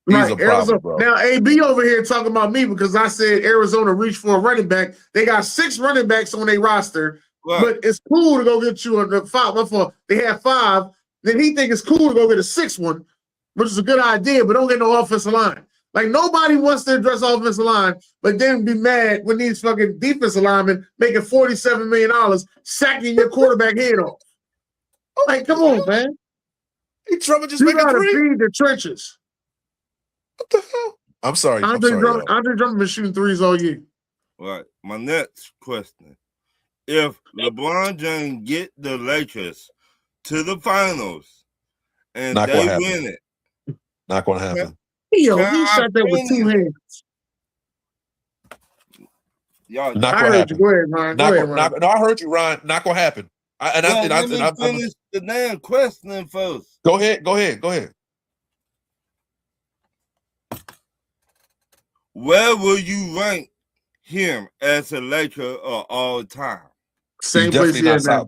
Right, Arizona. Bro. Now, AB over here talking about me because I said Arizona reached for a running back. They got 6 running backs on their roster, but it's cool to go get you a 5. They have 5. Then he think it's cool to go get a 6th one, which is a good idea, but don't get no offensive line. Like, nobody wants to address offensive line, but then be mad when these fucking defensive linemen making $47 million sacking your quarterback head off. Like, come on, man. He Drummond just you gotta feed the trenches. What the hell? I'm sorry. Andre Drummond been shooting 3s all year. Right. My next question. If LeBron James get the Lakers to the finals and they win it. Not going to happen. Yo, he shot that with 2 hands. Y'all, not going to happen. Go ahead, Ryan. Go ahead, Ryan. No, I heard you, Ryan. Not going to happen. Let me finish the damn question first. Go ahead. Where will you rank him as a Laker of all time? Same place he at now.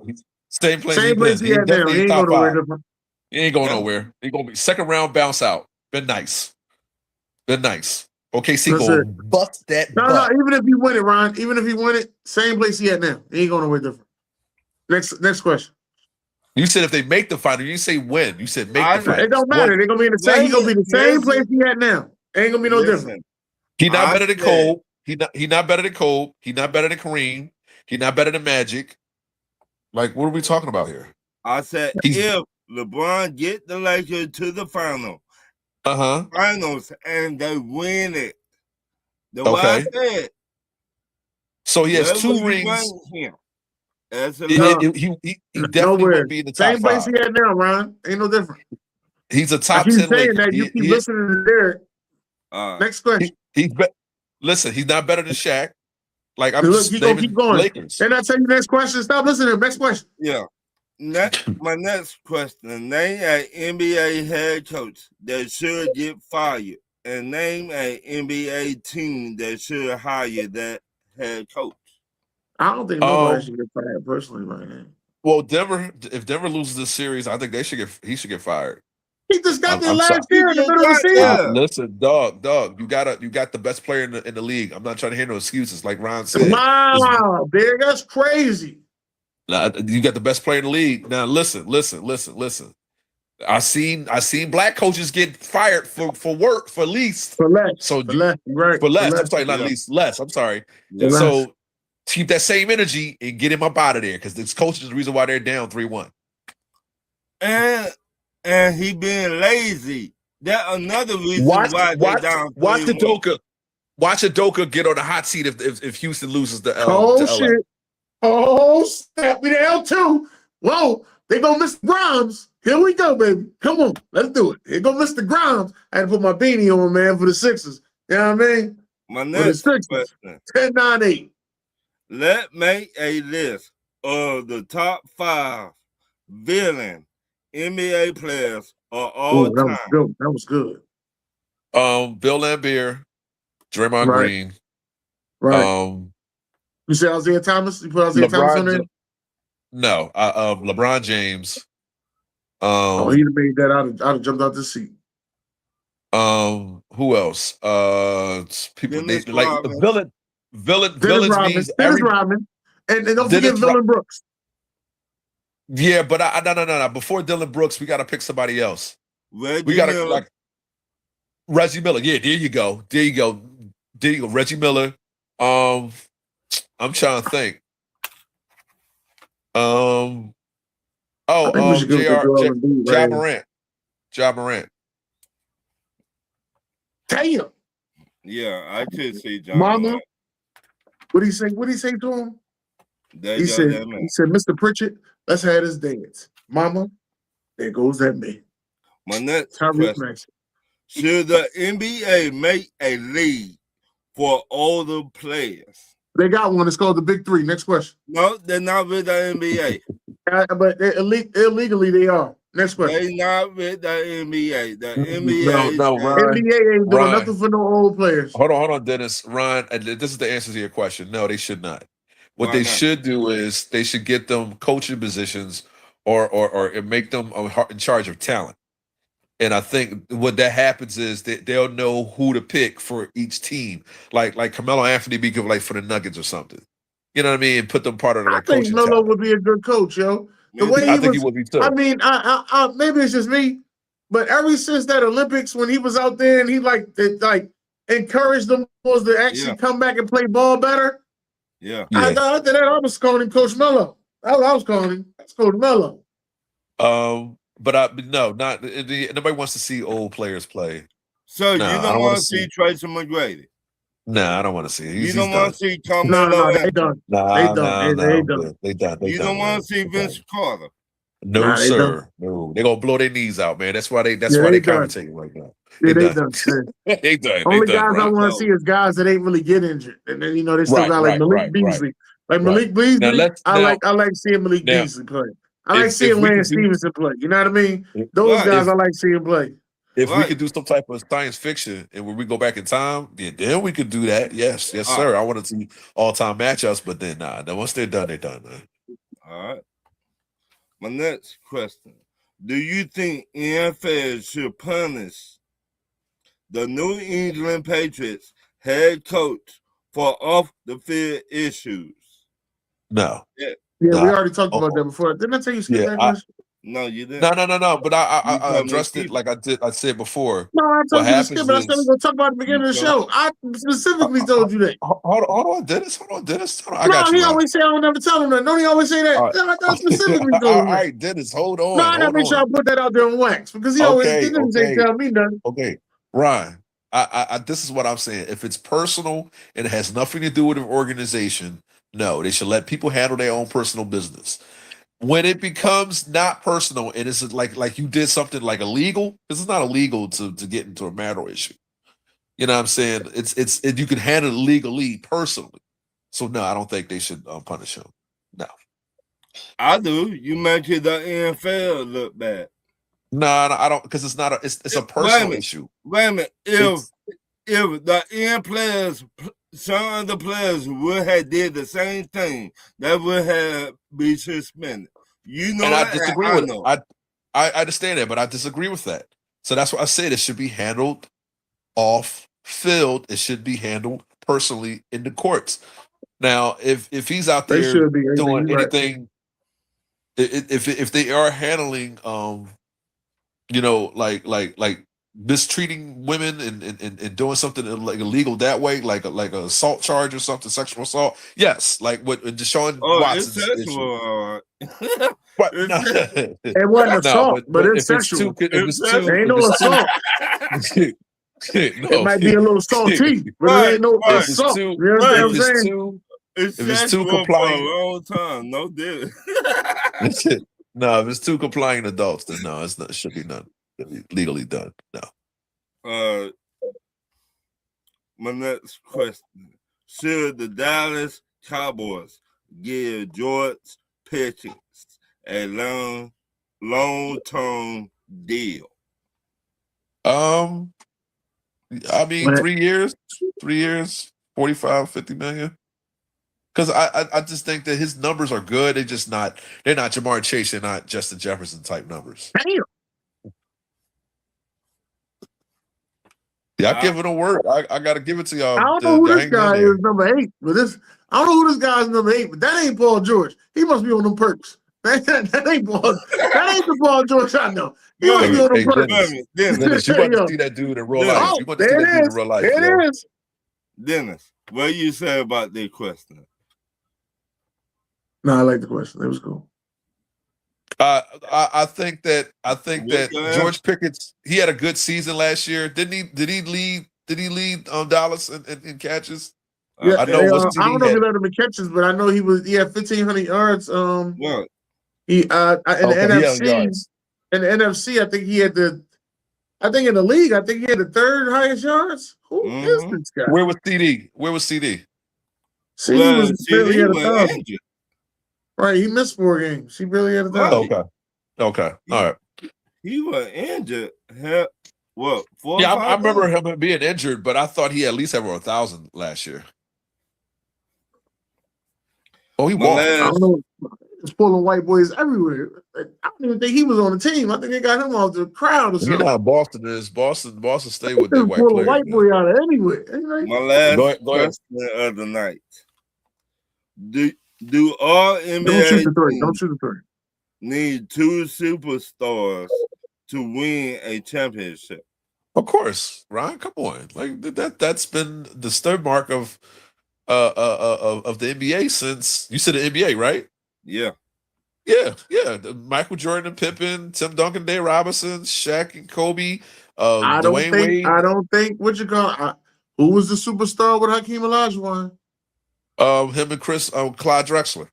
Same place he at now. He ain't going nowhere different. He ain't going nowhere. He going to be 2nd round bounce out. Been nice. OKC go bust that. No, even if he win it, Ryan. Even if he win it, same place he at now. He ain't going nowhere different. Next question. You said if they make the final, you say win. You said make the final. It don't matter. They're gonna be in the same. He gonna be the same place he at now. Ain't gonna be no different. He not better than Cole. He not better than Cole. He not better than Kareem. He not better than Magic. Like, what are we talking about here? I said if LeBron get the Lakers to the finals, and they win it. What I said. So he has 2 rings. He definitely would be in the top 5. Same place he at now, Ron. Ain't no different. He's a top 10 Laker. That you keep listening to Derek. Next question. Listen, he's not better than Shaq. Like, I'm just keep going. Lakers. And I tell you next question. Stop listening to him. Next question. Yeah. My next question. Name an NBA head coach that should get fired, and name an NBA team that should hire that head coach. I don't think nobody should get fired personally right now. Well, if Denver loses this series, I think he should get fired. He just got there last year in the middle of the season. Listen, dog, you got the best player in the league. I'm not trying to hear no excuses, like Ron said. Wow, Derek, that's crazy. You got the best player in the league. Now listen. I seen black coaches get fired for less. I'm sorry, not least, less. I'm sorry. Yeah. So keep that same energy and get him up out of there because this coach is the reason why they're down 3-1. And he being lazy. That's another reason why they're down 3-1. Watch Udoka get on the hot seat if Houston loses the shit. Oh, snap. We down 2. Whoa, they gonna miss Grimes. Here we go, baby. Come on, let's do it. Here go Mr. Grimes. I had to put my beanie on, man, for the Sixers. You know what I mean? My next question. 10-9-8. Let's make a list of the top 5 villain NBA players of all time. That was good. Bill Laimbeer, Draymond Green. Right. You said Isaiah Thomas? You put Isaiah Thomas on there? No. LeBron James. He'd have made that. I'd have jumped out the seat. Who else? People Dennis like Rodman. villains means Dennis Rodman. And don't forget Dylan Brooks. Yeah, but no. Before Dylan Brooks, we got to pick somebody else. Reggie Miller. Reggie Miller. Yeah, there you go. Reggie Miller. I'm trying to think. Ja Morant. Ja Morant. Damn. Yeah, I could see John. Mama. What do you say? What do you say to him? He said, Mr. Pritchett, let's have this dance. Mama, there goes that man. My next question. Should the NBA make a league for older players? They got one. It's called the Big Three. Next question. No, they're not with the NBA. But illegally they are. Next question. They're not with the NBA. The NBA. No, Ryan, NBA ain't doing nothing for no old players. Hold on, Dennis. Ryan, this is the answer to your question. No, they should not. What they should do is they should get them coaching positions or make them in charge of talent. And I think what that happens is that they'll know who to pick for each team. Like Carmelo Anthony be good for the Nuggets or something. You know what I mean? And put them part of the coaching. I think Melo would be a good coach, yo. The way I think he would be too. I mean, I maybe it's just me, but ever since that Olympics when he was out there and he encouraged them boys to actually come back and play ball better. Yeah. After that, I was calling him Coach Melo. I was calling him. That's Coach Melo. But nobody wants to see old players play. So you don't want to see Tracy McGrady? No, I don't want to see it. You don't want to see Carmelo? No, they done. They done. You don't want to see Vince Carter? No, sir. No, they're gonna blow their knees out, man. That's why they commentating right now. Yeah, they done. They done. Only guys I want to see is guys that ain't really get injured, and then they still got like Malik Beasley. Like Malik Beasley, I like seeing Malik Beasley play. I like seeing Lance Stevenson play. You know what I mean? Those guys I like seeing play. If we could do some type of science fiction and when we go back in time, then we could do that. Yes, sir. I want to see all-time matchups, but then once they're done, man. All right. My next question. Do you think NFL should punish the New England Patriots head coach for off-the-field issues? No. Yeah, we already talked about that before. Didn't I tell you skip that question? No, you didn't. No. But I addressed it like I said before. No, I told you to skip it. I said we're going to talk about it at the beginning of the show. I specifically told you that. Hold on, Dennis. I got you. He always say I don't ever tell him that. Don't he always say that? I specifically told him. All right, Dennis, hold on. No, I got to make sure I put that out there on wax because he always didn't tell me nothing. Okay, Ryan. This is what I'm saying. If it's personal and it has nothing to do with an organization, no, they should let people handle their own personal business. When it becomes not personal and it's like you did something like illegal, because it's not illegal to get into a marital issue. You know what I'm saying? It's you can handle it legally, personally. So no, I don't think they should punish him. No, I do. You mentioned the NFL look bad. No, I don't, because it's not it's a personal issue. Wait a minute. If the end players, some of the players would have did the same thing, that would have been suspended. You know, and I disagree with it. I understand that, but I disagree with that. So that's why I said it should be handled off field. It should be handled personally in the courts. Now, if he's out there doing anything, if they are handling, like mistreating women and doing something like illegal that way, like an assault charge or something, sexual assault. Yes, like what Deshaun Watson's issue. It wasn't assault, but it's sexual. Ain't no assault. It might be a little salty, but it ain't no assault. You know what I'm saying? If it's too compliant, for a long time, no deal. No, if it's two compliant adults, then no, it should be done. Legally done. No. My next question: should the Dallas Cowboys give George Pickens a long-term deal? I mean, 3 years, 45, $50 million. Because I just think that his numbers are good. They're not Jamar Chase. They're not Justin Jefferson type numbers. Damn. Yeah, I give it a word. I got to give it to y'all. I don't know who this guy is, number 8. But I don't know who this guy is, number 8. But that ain't Paul George. He must be on them perks. That ain't Paul. That ain't the Paul George I know. He must be on them perks. Dennis, you want to see that dude in real life? You want to see that dude in real life? There it is. Dennis, what you say about the question? No, I like the question. It was cool. I think that George Pickens, he had a good season last year. Did he lead Dallas in catches? Yeah, I know. I don't know if he led him in catches, but I know he had 1,500 yards. What? He in the NFC. In the NFC, I think he had I think in the league, I think he had the 3rd highest yards. Who is this guy? Where was CD? CD was barely at 1,000. Right, he missed 4 games. He barely had 1,000. Okay. All right. He was injured. What? 4 Yeah, I remember him being injured, but I thought he at least had over 1,000 last year. Oh, he walked. I don't know. It's pulling white boys everywhere. I don't even think he was on the team. I think they got him off the crowd or something. You know how Boston is. Boston stay with their white players. Pulling white boy out of anywhere. My last question of the night. Do all NBA Don't shoot the 3. Need 2 superstars to win a championship? Of course, Ron. Come on, like that's been the third mark of the NBA since you said the NBA, right? Yeah. Michael Jordan and Pippen, Tim Duncan, Dave Robinson, Shaq and Kobe. I don't think what you call. Who was the superstar with Hakeem Olajuwon? Him and Clyde Drexler.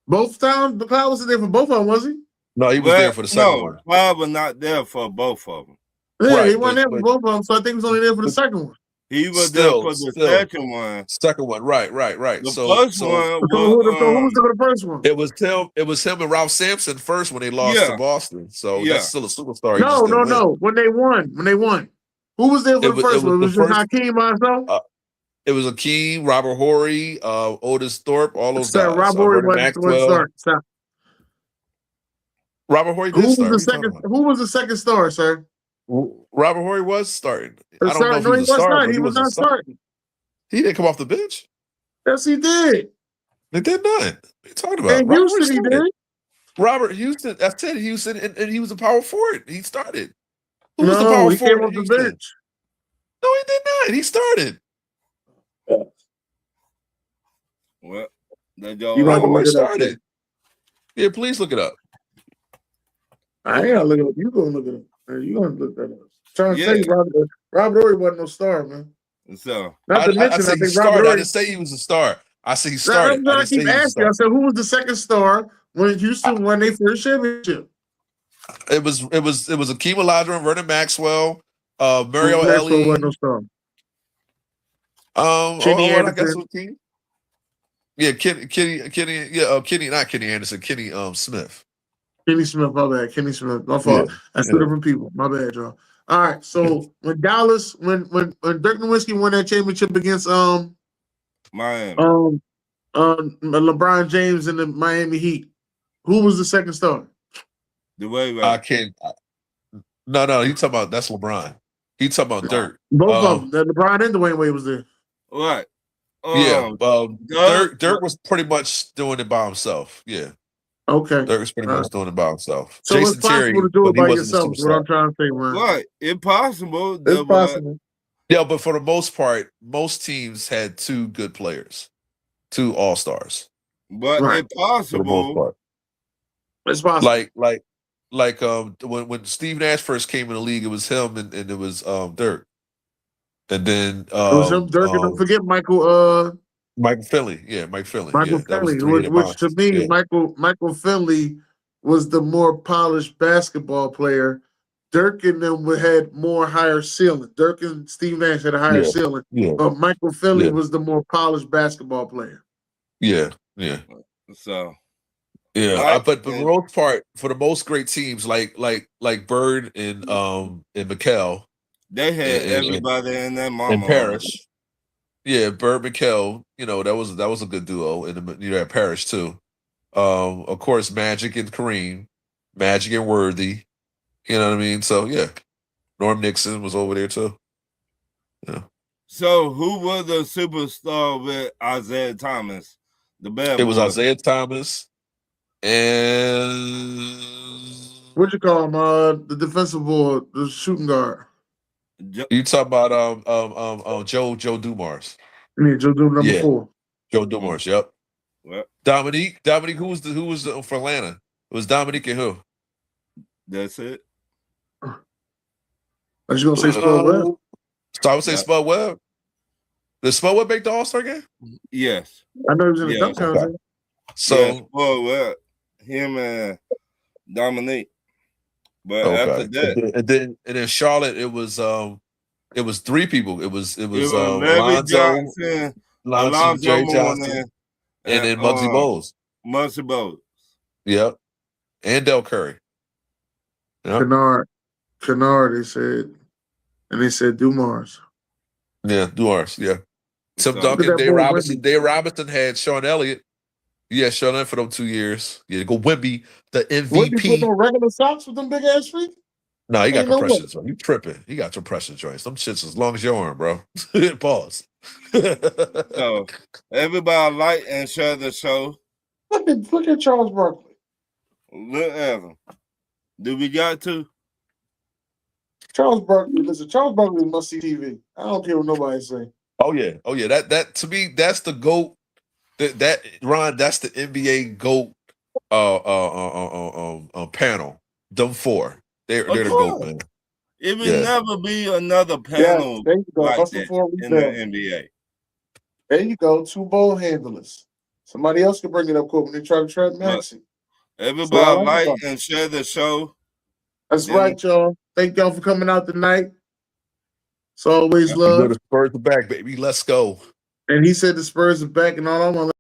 Both times, but Clyde wasn't there for both of them, was he? No, he was there for the second one. Clyde was not there for both of them. Yeah, right, he wasn't there for both of them, so I think he was only there for the second one. He was there for the second one. Second one, right. The first one was, who was there for the first one? It was him and Ralph Sampson first when they lost to Boston. So that's still a superstar. No. When they won. Who was there for the first one? It was just Hakeem myself? It was Hakeem, Robert Horry, Otis Thorpe, all those guys. Robert Horry wasn't start. Robert Horry did start. Who was the second star, sir? Robert Horry was starting. I don't know if he was a star. He was not starting. He didn't come off the bench. Yes, he did. They did not. What are you talking about? In Houston, he did. Robert Houston. I said Houston, and he was a power forward. He started. Who was the power forward off the bench? No, he did not. He started. Well, Robert Horry started. Yeah, please look it up. I ain't gonna look it up. You gonna look it up. You gonna look that up. I'm trying to tell you, Robert Horry wasn't no star, man. So not to mention, I think Robert Horry. I didn't say he was a star. I said he started. I keep asking. I said, who was the second star when Houston won their first championship? It was Hakeem Olajuwon, Vernon Maxwell, Mario Elie. Wasn't no star. Kenny Anderson. Yeah, Kenny Anderson, Kenny Smith. Kenny Smith, my bad. Kenny Smith, my fault. That's two different people. My bad, y'all. All right, so when Dallas, when Dirk Nowitzki won that championship against Miami, LeBron James and the Miami Heat, who was the second star? I can't. No, he talking about that's LeBron. He talking about Dirk. Both of them. LeBron and Dwayne Wade was there. Right. Dirk was pretty much doing it by himself. Yeah. Okay. Dirk was pretty much doing it by himself. So Jason it's possible Terry, to do it by yourself. Is what I'm trying to say, man. Right. Impossible. It's possible. Yeah, but for the most part, most teams had 2 good players, 2 all-stars. But it's possible. For the most part. It's possible. Like when Steve Nash first came in the league, it was him and it was Dirk. And then it was him, Dirk, and don't forget Michael Finley. Yeah, Mike Finley. Michael Finley, which to me, Michael Finley was the more polished basketball player. Dirk and them had more higher ceiling. Dirk and Steve Nash had a higher ceiling. Yeah. But Michael Finley was the more polished basketball player. Yeah. So but for the most part, for the most great teams like Bird and Mikel, they had everybody in their mama and Parrish. Yeah, Bird McHale. That was a good duo, and at Parrish too. Of course, Magic and Kareem, Magic and Worthy. You know what I mean? So yeah, Norm Nixon was over there too. Yeah. So who was the superstar with Isaiah Thomas? The bad It was boy. Isaiah Thomas and What you call him? The defensive board, the shooting guard. you talking about Joe Dumars. I mean, Joe Doom number 4. Joe Dumars. Yep. Well, Dominique. Who was for Atlanta? It was Dominique and who? that's it. Are you gonna say Spud Webb? So I would say Spud Webb. Did Spud Webb make the All-Star game? Yes. I know he was in the dunk contest. Okay. So Spud Webb, him and Dominique. But after that, and then Charlotte, it was 3 people. It was Larry Johnson, Alonzo J. Johnson, Mourning, and then Muggsy Bogues. Muggsy Bogues. Yep. And Del Curry. Yep. Kennard, they said. And they said Dumars. Yeah, Dumars, yeah. Tim So- Duncan, Dave boy Robinson. Wemby. Dave Robinson had Sean Elliott. Yeah, Sean Elliott for them 2 years. Yeah, go Wemby, the What, he put MVP. on regular socks with them big ass feet? No, he got Ain't no compression way. joints. You tripping. He got compression joints. Them shits as long as your arm, bro. Pause. So everybody like and share the show. Look at Charles Barkley. Look at him. Do we got to? Charles Barkley must see TV. I don't care what nobody say. Oh yeah. That to me, that's the GOAT. That Ron, that's the NBA GOAT panel. Them 4. They're the GOAT, man. It will never be another panel there you go. like Hustle that for a in the rebound. NBA. There you go. 2 ball handlers. Somebody else can bring it up quick when they try to trap Maxey. Everybody like and share the show. That's right, y'all. Thank y'all for coming out tonight. It's always love. The Spurs are back, baby. Let's go. And he said the Spurs are back, and all I want